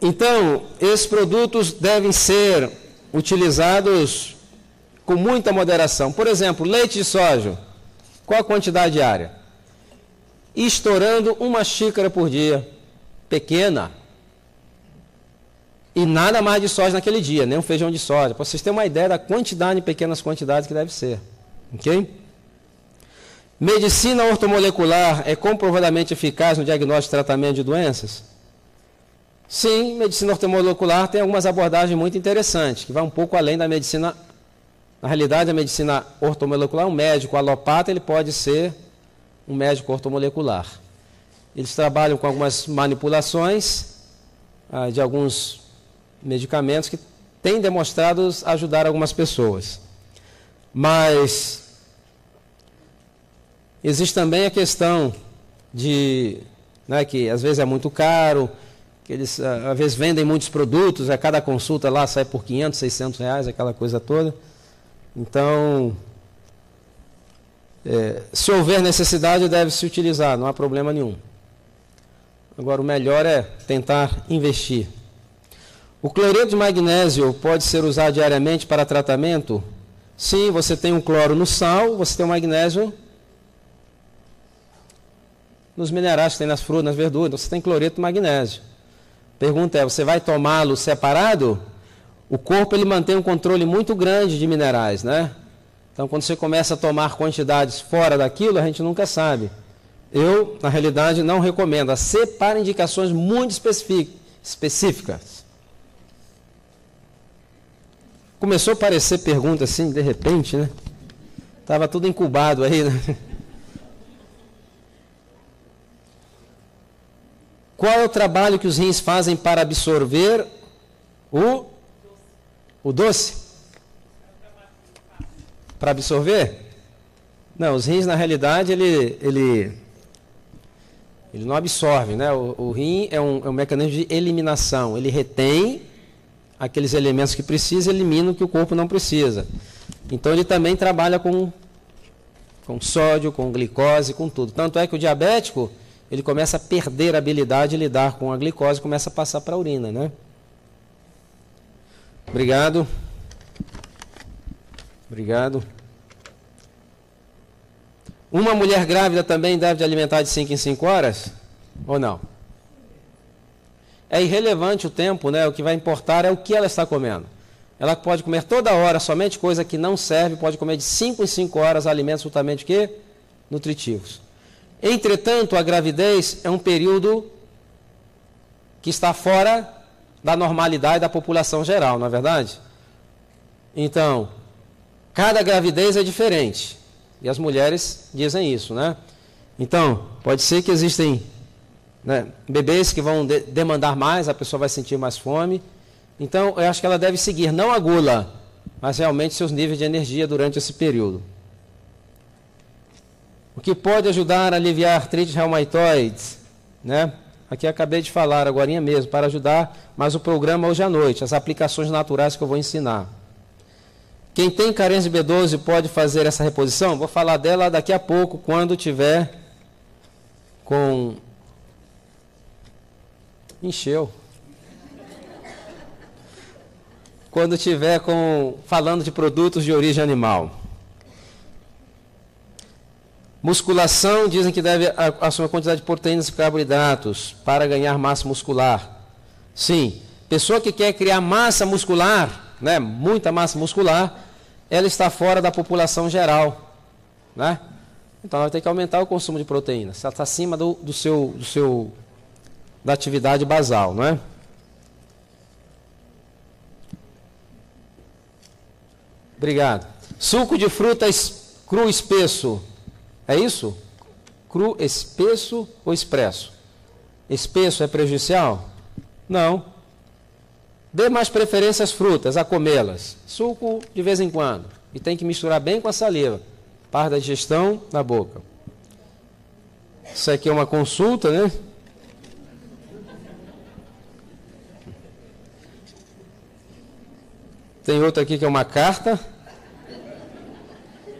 S1: Então, esses produtos devem ser utilizados com muita moderação. Por exemplo, leite de soja. Qual a quantidade diária? Estourando 1 xícara por dia. Pequena. E nada mais de soja naquele dia, nem um feijão de soja. Para vocês terem uma ideia da quantidade em pequenas quantidades que deve ser. Ok? Medicina ortomolecular é comprovadamente eficaz no diagnóstico e tratamento de doenças? Sim, medicina ortomolecular tem algumas abordagens muito interessantes, que vai um pouco além da medicina. Na realidade, a medicina ortomolecular, um médico alopata, ele pode ser um médico ortomolecular. Eles trabalham com algumas manipulações de alguns medicamentos que têm demonstrado ajudar algumas pessoas. Mas existe também a questão de né, que às vezes é muito caro, que eles às vezes vendem muitos produtos, a cada consulta lá sai por 500, 600 reais, aquela coisa toda. Então, se houver necessidade, deve-se utilizar, não há problema nenhum. Agora, o melhor é tentar investir. O cloreto de magnésio pode ser usado diariamente para tratamento? Sim, você tem um cloro no sal, você tem o magnésio nos minerais que tem nas frutas, nas verduras, você tem cloreto de magnésio. Pergunta é, você vai tomá-lo separado? O corpo ele mantém um controle muito grande de minerais, né? Então, quando você começa a tomar quantidades fora daquilo, a gente nunca sabe. Eu, na realidade, não recomendo. Para indicações muito específicas. Começou a aparecer pergunta assim, de repente, né? Estava tudo incubado aí, né? Qual é o trabalho que os rins fazem para absorver o doce? Para absorver? Não, os rins, na realidade, ele não absorve, né? O rim é um mecanismo de eliminação. Ele retém aqueles elementos que precisa e elimina o que o corpo não precisa. Então, ele também trabalha com sódio, com glicose, com tudo. Tanto é que o diabético, ele começa a perder a habilidade de lidar com a glicose e começa a passar para a urina, né? Obrigado. Obrigado. Uma mulher grávida também deve alimentar de 5 em 5 horas? Ou não? É irrelevante o tempo, né? O que vai importar é o que ela está comendo. Ela pode comer toda hora somente coisa que não serve, pode comer de 5 em 5 horas alimentos absolutamente quê? Nutritivos. Entretanto, a gravidez é um período que está fora da normalidade da população geral, não é verdade? Então, cada gravidez é diferente. E as mulheres dizem isso, né? Então, pode ser que existem, né, bebês que vão demandar mais, a pessoa vai sentir mais fome. Então, eu acho que ela deve seguir, não a gula, mas realmente seus níveis de energia durante esse período. O que pode ajudar a aliviar artrite reumatoide, né? Aqui acabei de falar, agorinha mesmo, para ajudar, mas o programa hoje à noite, as aplicações naturais que eu vou ensinar. Quem tem carência de B12 pode fazer essa reposição? Vou falar dela daqui a pouco, quando tiver com... Encheu. Quando tiver falando de produtos de origem animal. Musculação, dizem que deve assumir a quantidade de proteínas e carboidratos para ganhar massa muscular. Sim, pessoa que quer criar massa muscular, né, muita massa muscular, ela está fora da população geral, né? Então ela vai ter que aumentar o consumo de proteínas. Se ela está acima da atividade basal, não é? Obrigado. Suco de frutas cru espesso. É isso? Cru, espesso ou expresso? Espesso é prejudicial? Não. Dê mais preferência às frutas, a comê-las. Suco de vez em quando. E tem que misturar bem com a saliva. Parte da digestão na boca. Isso aqui é uma consulta, né? Tem outro aqui que é uma carta.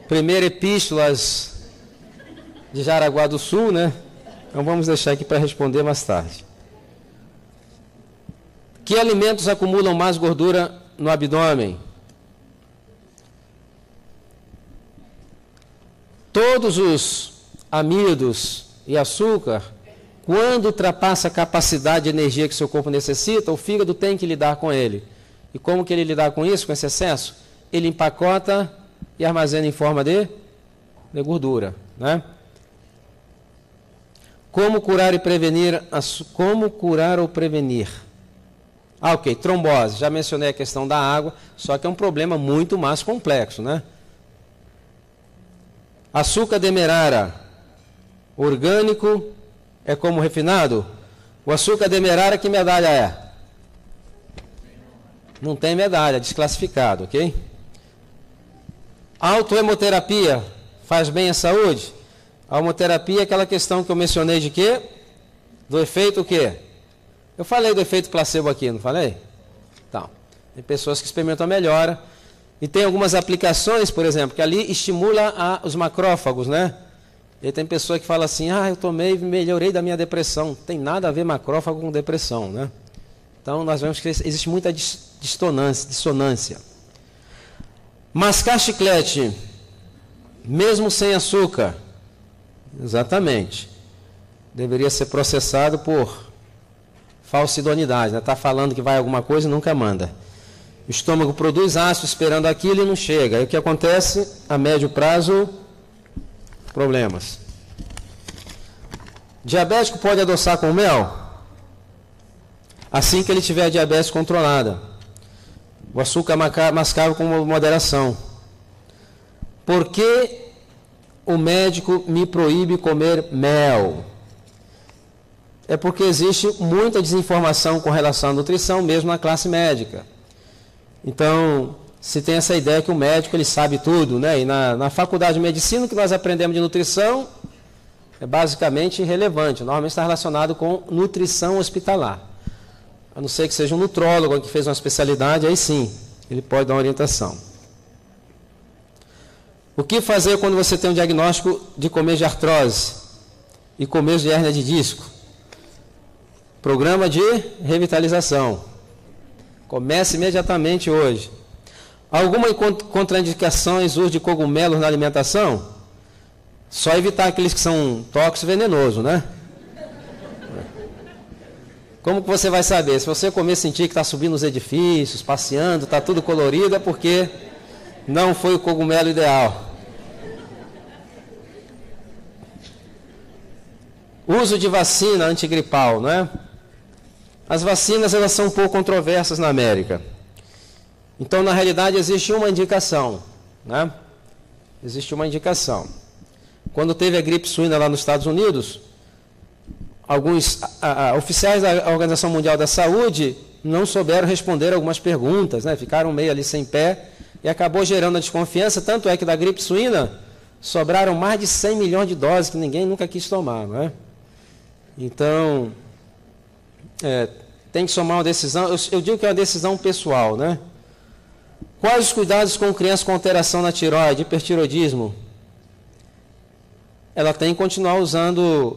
S1: Primeira epístolas de Jaraguá do Sul, né? Então vamos deixar aqui para responder mais tarde. Que alimentos acumulam mais gordura no abdômen? Todos os amidos e açúcar, quando ultrapassa a capacidade de energia que seu corpo necessita, o fígado tem que lidar com ele. E como que ele lidar com isso, com esse excesso? Ele empacota e armazena em forma de gordura, né? Como curar ou prevenir? Ah, ok, trombose. Já mencionei a questão da água, só que é um problema muito mais complexo, né? Açúcar demerara, orgânico, é como refinado? O açúcar demerara, que medalha é? Não tem medalha, desclassificado, ok? Autohemoterapia, faz bem à saúde? A hemoterapia é aquela questão que eu mencionei de quê? Do efeito o quê? Eu falei do efeito placebo aqui, não falei? Então, tem pessoas que experimentam a melhora. E tem algumas aplicações, por exemplo, que ali estimula os macrófagos, né? E tem pessoa que fala assim, eu tomei e melhorei da minha depressão. Não tem nada a ver macrófago com depressão, né? Então, nós vemos que existe muita dissonância. Mascar chiclete, mesmo sem açúcar, exatamente, deveria ser processado por falsa idoneidade, né? Está falando que vai alguma coisa e nunca manda. O estômago produz ácido esperando aquilo e não chega. Aí o que acontece? A médio prazo, problemas. Diabético pode adoçar com mel? Assim que ele tiver a diabetes controlada. O açúcar mascavo com moderação. Por que o médico me proíbe comer mel? É porque existe muita desinformação com relação à nutrição, mesmo na classe médica. Então, se tem essa ideia que o médico ele sabe tudo, né? E na faculdade de medicina, o que nós aprendemos de nutrição é basicamente irrelevante. Normalmente está relacionado com nutrição hospitalar. A não ser que seja um nutrólogo que fez uma especialidade, aí sim, ele pode dar uma orientação. O que fazer quando você tem um diagnóstico de começo de artrose e começo de hérnia de disco? Programa de revitalização. Comece imediatamente hoje. Alguma contraindicações uso de cogumelos na alimentação? Só evitar aqueles que são tóxicos e venenosos, né? Como que você vai saber? Se você comer e sentir que está subindo os edifícios, passeando, está tudo colorido, é porque não foi o cogumelo ideal. Uso de vacina antigripal, né? As vacinas, elas são um pouco controversas na América. Então, na realidade, existe uma indicação, né? Existe uma indicação. Quando teve a gripe suína lá nos Estados Unidos, alguns oficiais da Organização Mundial da Saúde não souberam responder algumas perguntas, né? Ficaram meio ali sem pé e acabou gerando a desconfiança. Tanto é que da gripe suína sobraram mais de 100 milhões de doses que ninguém nunca quis tomar, não é? Então, tem que tomar uma decisão. Eu digo que é uma decisão pessoal, né? Quais os cuidados com crianças com alteração na tireoide, hipertiroidismo? Ela tem que continuar usando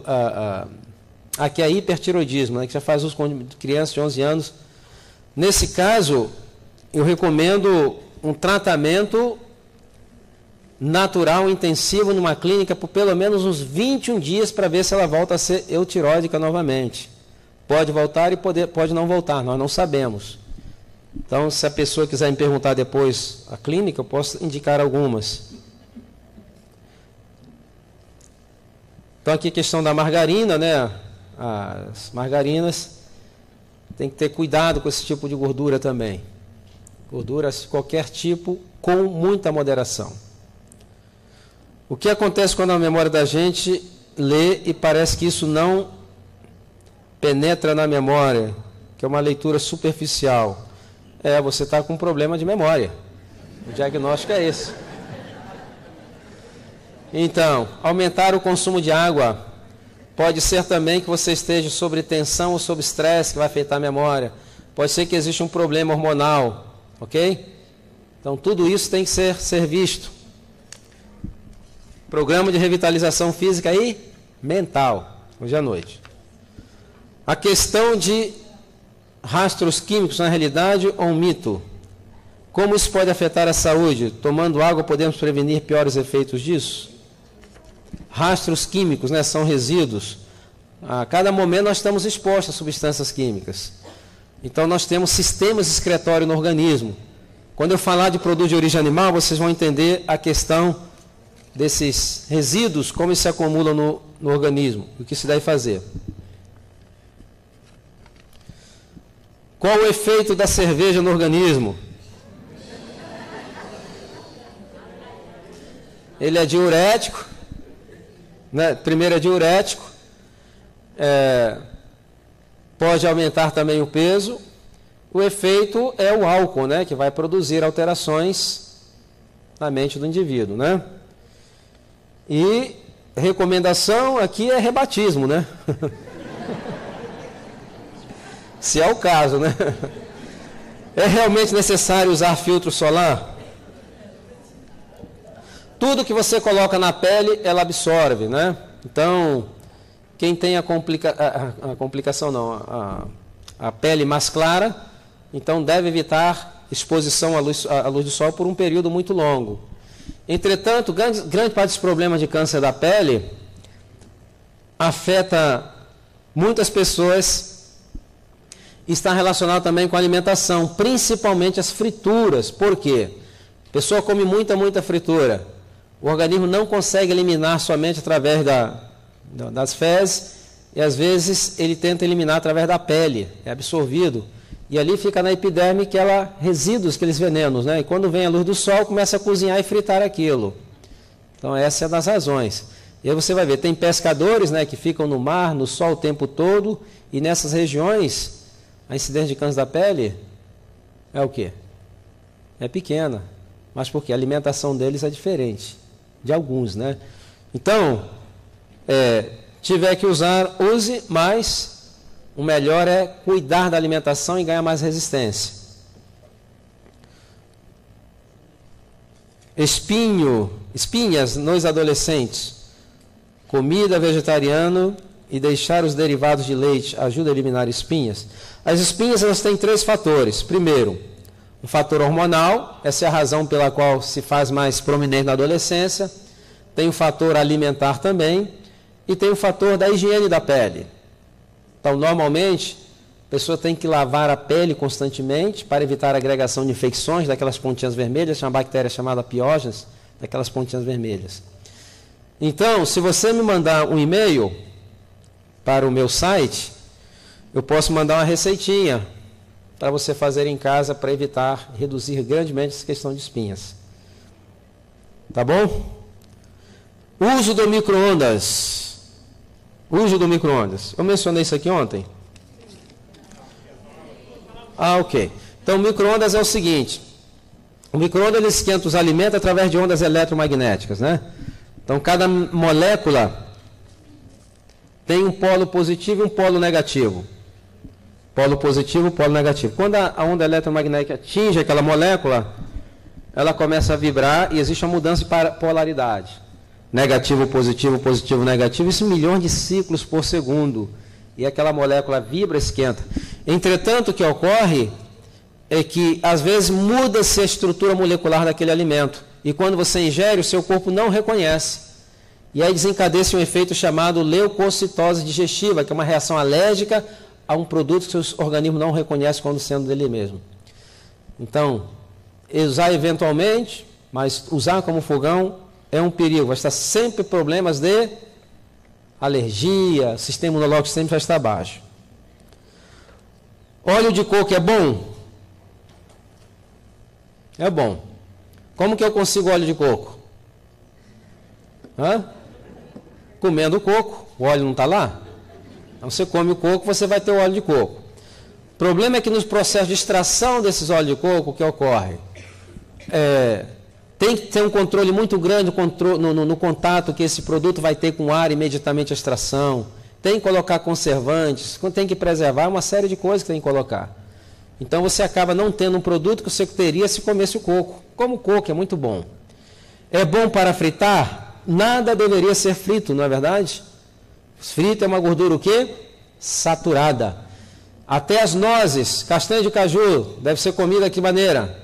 S1: aqui é hipertiroidismo, né, que já faz uso com crianças de 11 anos. Nesse caso, eu recomendo um tratamento natural, intensivo, numa clínica por pelo menos uns 21 dias para ver se ela volta a ser eutiroidica novamente. Pode voltar e pode não voltar, nós não sabemos. Então, se a pessoa quiser me perguntar depois a clínica, eu posso indicar algumas. Então, aqui a questão da margarina, né? As margarinas, tem que ter cuidado com esse tipo de gordura também. Gorduras de qualquer tipo, com muita moderação. O que acontece quando a memória da gente lê e parece que isso não penetra na memória, que é uma leitura superficial? Você está com um problema de memória. O diagnóstico é esse. Então, aumentar o consumo de água. Pode ser também que você esteja sob tensão ou sob estresse, que vai afetar a memória. Pode ser que exista um problema hormonal, ok? Então, tudo isso tem que ser visto. Programa de revitalização física e mental, hoje à noite. A questão de rastros químicos, na realidade, ou um mito? Como isso pode afetar a saúde? Tomando água, podemos prevenir piores efeitos disso? Rastros químicos, né, são resíduos. A cada momento nós estamos expostos a substâncias químicas. Então nós temos sistemas excretórios no organismo. Quando eu falar de produto de origem animal, vocês vão entender a questão desses resíduos, como eles se acumulam no organismo, o que se deve fazer. Qual o efeito da cerveja no organismo? Ele é diurético, né? Primeiro é diurético, pode aumentar também o peso. O efeito é o álcool, né? Que vai produzir alterações na mente do indivíduo, né? E recomendação aqui é rebatismo, né? Se é o caso, né? É realmente necessário usar filtro solar? Tudo que você coloca na pele, ela absorve, né? Então, quem tem a complicação não, a pele mais clara, então deve evitar exposição à luz do sol por um período muito longo. Entretanto, grande parte dos problemas de câncer da pele afeta muitas pessoas, está relacionado também com a alimentação, principalmente as frituras. Por quê? A pessoa come muita fritura. O organismo não consegue eliminar somente através das fezes, e às vezes ele tenta eliminar através da pele, é absorvido. E ali fica na epiderme resíduos, aqueles venenos, né? E quando vem a luz do sol, começa a cozinhar e fritar aquilo. Então essa é uma das razões. E aí você vai ver, tem pescadores, né, que ficam no mar, no sol o tempo todo, e nessas regiões, a incidência de câncer da pele é o quê? É pequena. Mas porque a alimentação deles é diferente de alguns, né? Então, tiver que usar, use, mas o melhor é cuidar da alimentação e ganhar mais resistência. Espinhas nos adolescentes. Comida vegetariana e deixar os derivados de leite ajuda a eliminar espinhas. As espinhas, elas têm 3 fatores. Primeiro, um fator hormonal, essa é a razão pela qual se faz mais prominente na adolescência. Tem o fator alimentar também, e tem o fator da higiene da pele. Então, normalmente, a pessoa tem que lavar a pele constantemente para evitar a agregação de infecções daquelas pontinhas vermelhas, uma bactéria chamada piógenes, daquelas pontinhas vermelhas. Então, se você me mandar um e-mail para o meu site, eu posso mandar uma receitinha para você fazer em casa para evitar, reduzir grandemente essa questão de espinhas. Tá bom? Uso do micro-ondas. Uso do micro-ondas. Eu mencionei isso aqui ontem? Ok. Então, o micro-ondas é o seguinte. O micro-ondas ele esquenta os alimentos através de ondas eletromagnéticas, né? Então, cada molécula tem um polo positivo e um polo negativo. Polo positivo e polo negativo. Quando a onda eletromagnética atinge aquela molécula, ela começa a vibrar e existe uma mudança de polaridade. Negativo, positivo, negativo, isso milhões de ciclos por segundo. E aquela molécula vibra, esquenta. Entretanto, o que ocorre é que, às vezes, muda-se a estrutura molecular daquele alimento. E quando você ingere, o seu corpo não reconhece. E aí desencadeia-se um efeito chamado leucocitose digestiva, que é uma reação alérgica a um produto que o seu organismo não reconhece quando sendo dele mesmo. Então, usar eventualmente, mas usar como fogão é um perigo. Vai estar sempre problemas de alergia, sistema imunológico sempre vai estar baixo. Óleo de coco é bom? É bom. Como que eu consigo óleo de coco? Comendo o coco, o óleo não está lá? Então você come o coco, você vai ter o óleo de coco. O problema é que nos processos de extração desses óleos de coco, o que ocorre? Tem que ter um controle muito grande no contato que esse produto vai ter com o ar imediatamente a extração. Tem que colocar conservantes, tem que preservar uma série de coisas que tem que colocar. Então você acaba não tendo um produto que você teria se comesse o coco. Como o coco é muito bom. É bom para fritar? Nada deveria ser frito, não é verdade? Frito é uma gordura o quê? Saturada. Até as nozes, castanha de caju, deve ser comida de que maneira?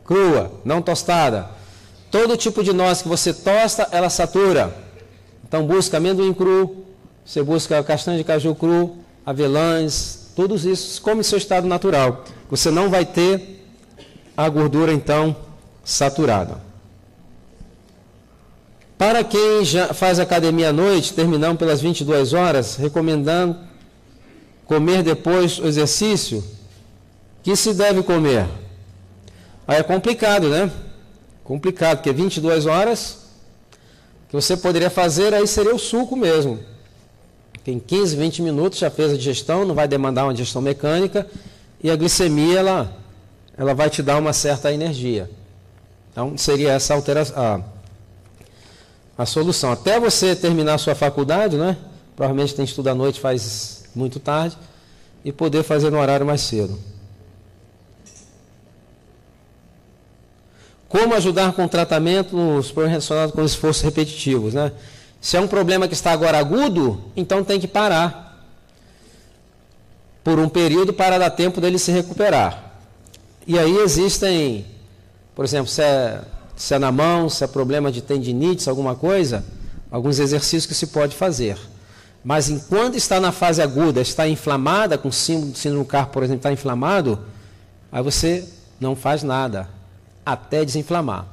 S1: Crua, não tostada. Todo tipo de noz que você tosta, ela satura. Então busca amendoim cru, você busca castanha de caju cru, avelãs, todos isso come em seu estado natural. Você não vai ter a gordura, então, saturada. Para quem já faz academia à noite, terminando pelas 22 horas, recomendando comer depois o exercício, que se deve comer? Aí é complicado, né? Complicado, porque 22 horas, que você poderia fazer, aí seria o suco mesmo. Em 15, 20 minutos já fez a digestão, não vai demandar uma digestão mecânica, e a glicemia, ela vai te dar uma certa energia. Então, seria essa a solução. Até você terminar a sua faculdade, né? Provavelmente tem estudo à noite, faz muito tarde. e poder fazer no horário mais cedo. Como ajudar com tratamento nos problemas relacionados com esforços repetitivos, né? Se é um problema que está agora agudo, então tem que parar por um período para dar tempo dele se recuperar. E aí existem, por exemplo, se é na mão, se é problema de tendinite, alguma coisa, alguns exercícios que se pode fazer. Mas enquanto está na fase aguda, está inflamada, com síndrome do carpo, por exemplo, está inflamado, aí você não faz nada, até desinflamar.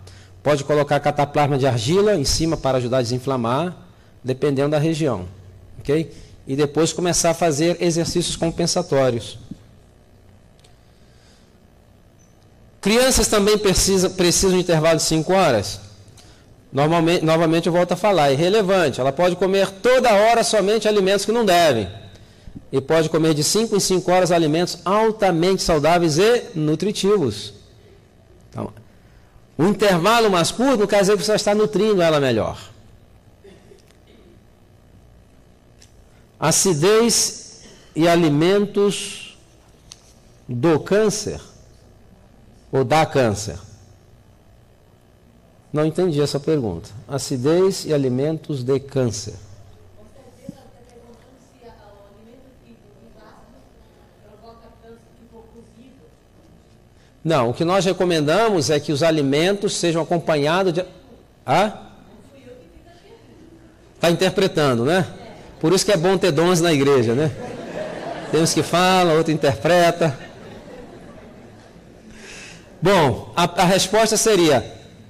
S1: Pode colocar cataplasma de argila em cima para ajudar a desinflamar, dependendo da região. Ok? E depois começar a fazer exercícios compensatórios. Crianças também precisam de intervalo de 5 horas? Novamente eu volto a falar, é irrelevante. Ela pode comer toda hora somente alimentos que não devem. E pode comer de 5 em 5 horas alimentos altamente saudáveis e nutritivos. Então, o intervalo mais curto não quer dizer que você está nutrindo ela melhor. Acidez e alimentos do câncer ou da câncer? Não entendi essa pergunta. Acidez e alimentos de câncer. Não, o que nós recomendamos é que os alimentos sejam acompanhados de... Está interpretando, né? Por isso que é bom ter dons na igreja, né? Tem uns que falam, outro interpreta. Bom, a resposta seria: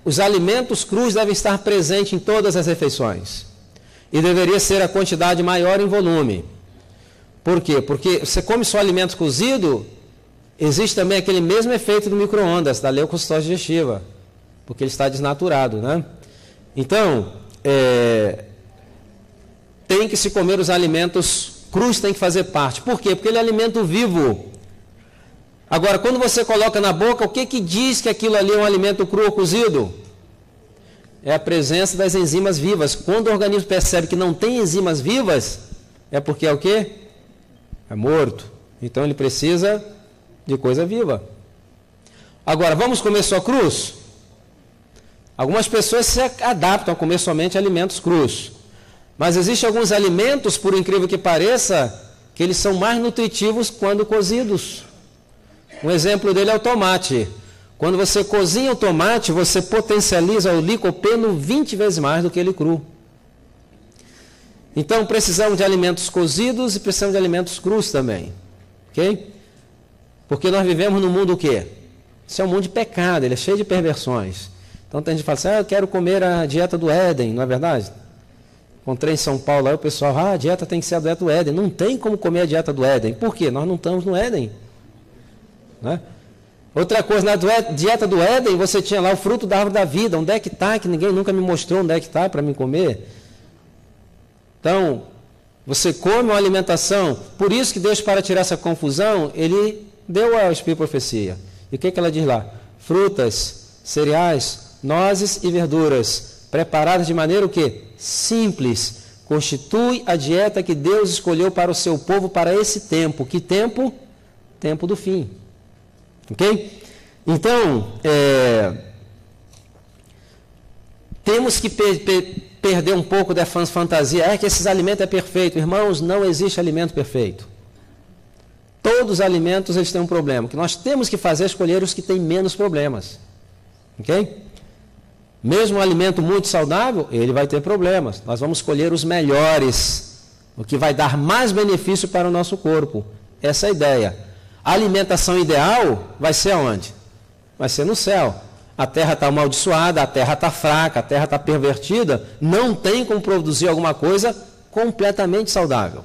S1: os alimentos crus devem estar presentes em todas as refeições. E deveria ser a quantidade maior em volume. Por quê? Porque você come só alimento cozido, existe também aquele mesmo efeito do micro-ondas, da leucocitose digestiva, porque ele está desnaturado, né? Então, tem que se comer os alimentos crus, tem que fazer parte. Por quê? Porque ele é alimento vivo. Agora, quando você coloca na boca, o que diz que aquilo ali é um alimento cru ou cozido? É a presença das enzimas vivas. Quando o organismo percebe que não tem enzimas vivas, é porque é o quê? É morto. Então ele precisa de coisa viva. Agora, vamos comer só crus? Algumas pessoas se adaptam a comer somente alimentos crus. Mas existem alguns alimentos, por incrível que pareça, que eles são mais nutritivos quando cozidos. Um exemplo dele é o tomate. Quando você cozinha o tomate, você potencializa o licopeno 20 vezes mais do que ele cru. Então, precisamos de alimentos cozidos e precisamos de alimentos crus também. Ok? Porque nós vivemos num mundo o quê? Isso é um mundo de pecado, ele é cheio de perversões. Então, tem gente que fala assim, eu quero comer a dieta do Éden, não é verdade? Encontrei em São Paulo, aí o pessoal, a dieta tem que ser a dieta do Éden. Não tem como comer a dieta do Éden. Por quê? Nós não estamos no Éden. Né? Outra coisa, na dieta do Éden, você tinha lá o fruto da árvore da vida. Onde é que está? Que ninguém nunca me mostrou onde é que está para mim comer. Então, você come uma alimentação. Por isso que Deus, para tirar essa confusão, Ele deu ao Espírito profecia. E o que ela diz lá? Frutas, cereais, nozes e verduras, preparadas de maneira o quê? Simples. Constitui a dieta que Deus escolheu para o seu povo para esse tempo. Que tempo? Tempo do fim. Ok? Então, temos que perder um pouco da fantasia. Que esses alimentos é perfeito. Irmãos, não existe alimento perfeito. Todos os alimentos eles têm um problema. O que nós temos que fazer é escolher os que têm menos problemas. Ok? Mesmo um alimento muito saudável, ele vai ter problemas. Nós vamos escolher os melhores, o que vai dar mais benefício para o nosso corpo. Essa é a ideia. A alimentação ideal vai ser aonde? Vai ser no céu. A terra está amaldiçoada, a terra está fraca, a terra está pervertida. Não tem como produzir alguma coisa completamente saudável.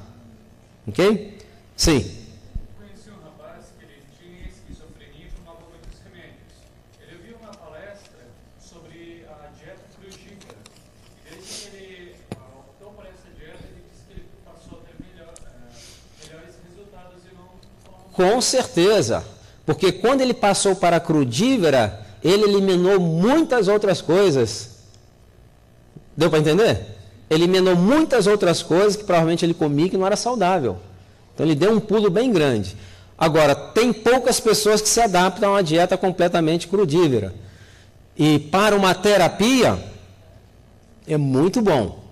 S1: Ok? Sim. Com certeza, porque quando ele passou para a crudívera, ele eliminou muitas outras coisas. Deu para entender? Eliminou muitas outras coisas que provavelmente ele comia que não era saudável. Então ele deu um pulo bem grande. Agora, tem poucas pessoas que se adaptam a uma dieta completamente crudívora. E para uma terapia, é muito bom.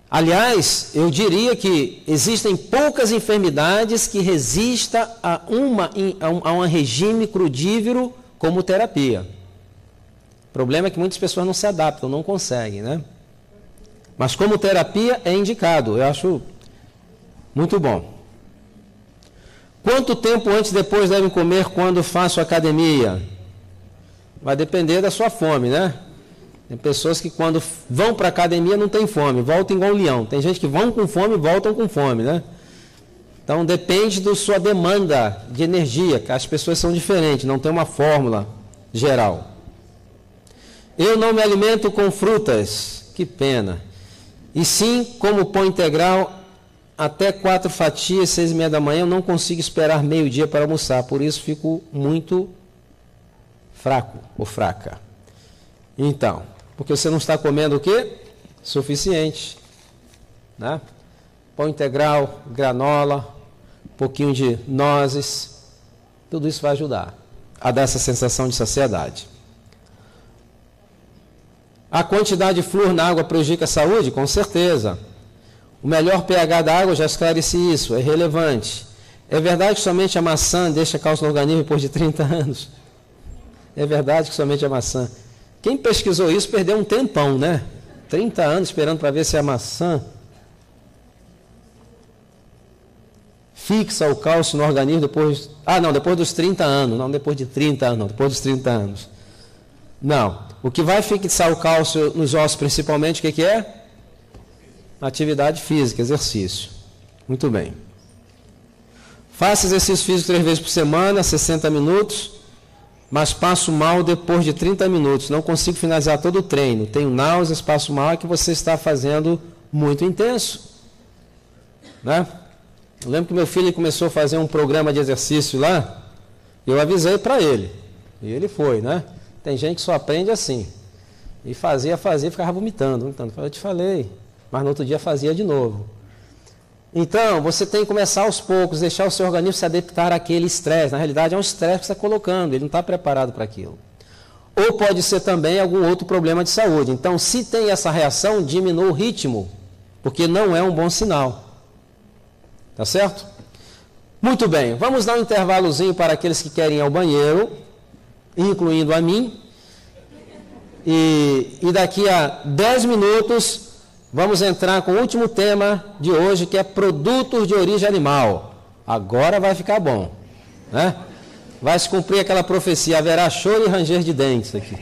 S1: Aliás, eu diria que existem poucas enfermidades que resistam a um regime crudívoro como terapia. O problema é que muitas pessoas não se adaptam, não conseguem, né? Mas como terapia é indicado, eu acho muito bom. Quanto tempo antes e depois devem comer quando faço academia? Vai depender da sua fome, né? Tem pessoas que quando vão para a academia não tem fome, voltam igual um leão. Tem gente que vão com fome e voltam com fome, né? Então depende da sua demanda de energia, que as pessoas são diferentes, não tem uma fórmula geral. Eu não me alimento com frutas, que pena. E sim, como pão integral, até 4 fatias, 6h30 da manhã, eu não consigo esperar meio-dia para almoçar, por isso fico muito fraco ou fraca. Então, porque você não está comendo o quê? Suficiente. Né? Pão integral, granola, um pouquinho de nozes, tudo isso vai ajudar a dar essa sensação de saciedade. A quantidade de flúor na água prejudica a saúde? Com certeza. O melhor pH da água, já esclareci isso, é relevante. É verdade que somente a maçã deixa cálcio no organismo depois de 30 anos? É verdade que somente a maçã. Quem pesquisou isso perdeu um tempão, né? 30 anos esperando para ver se a maçã fixa o cálcio no organismo depois... depois dos 30 anos. Não depois de 30 anos, não. Depois dos 30 anos. Não. O que vai fixar o cálcio nos ossos principalmente, o que é? Atividade física, exercício. Muito bem. Faço exercício físico 3 vezes por semana, 60 minutos, mas passo mal depois de 30 minutos. Não consigo finalizar todo o treino. Tenho náuseas, passo mal, é que você está fazendo muito intenso. Né? Eu lembro que meu filho começou a fazer um programa de exercício lá, eu avisei para ele. E ele foi, né? Tem gente que só aprende assim. E fazia, e ficava vomitando. Eu te falei. Mas no outro dia fazia de novo. Então, você tem que começar aos poucos, deixar o seu organismo se adaptar àquele estresse. Na realidade, é um estresse que você está colocando, ele não está preparado para aquilo. Ou pode ser também algum outro problema de saúde. Então, se tem essa reação, diminua o ritmo, porque não é um bom sinal. Tá certo? Muito bem, vamos dar um intervalozinho para aqueles que querem ir ao banheiro, incluindo a mim. E daqui a 10 minutos... vamos entrar com o último tema de hoje, que é produtos de origem animal. Agora vai ficar bom, né? Vai se cumprir aquela profecia, haverá choro e ranger de dentes aqui.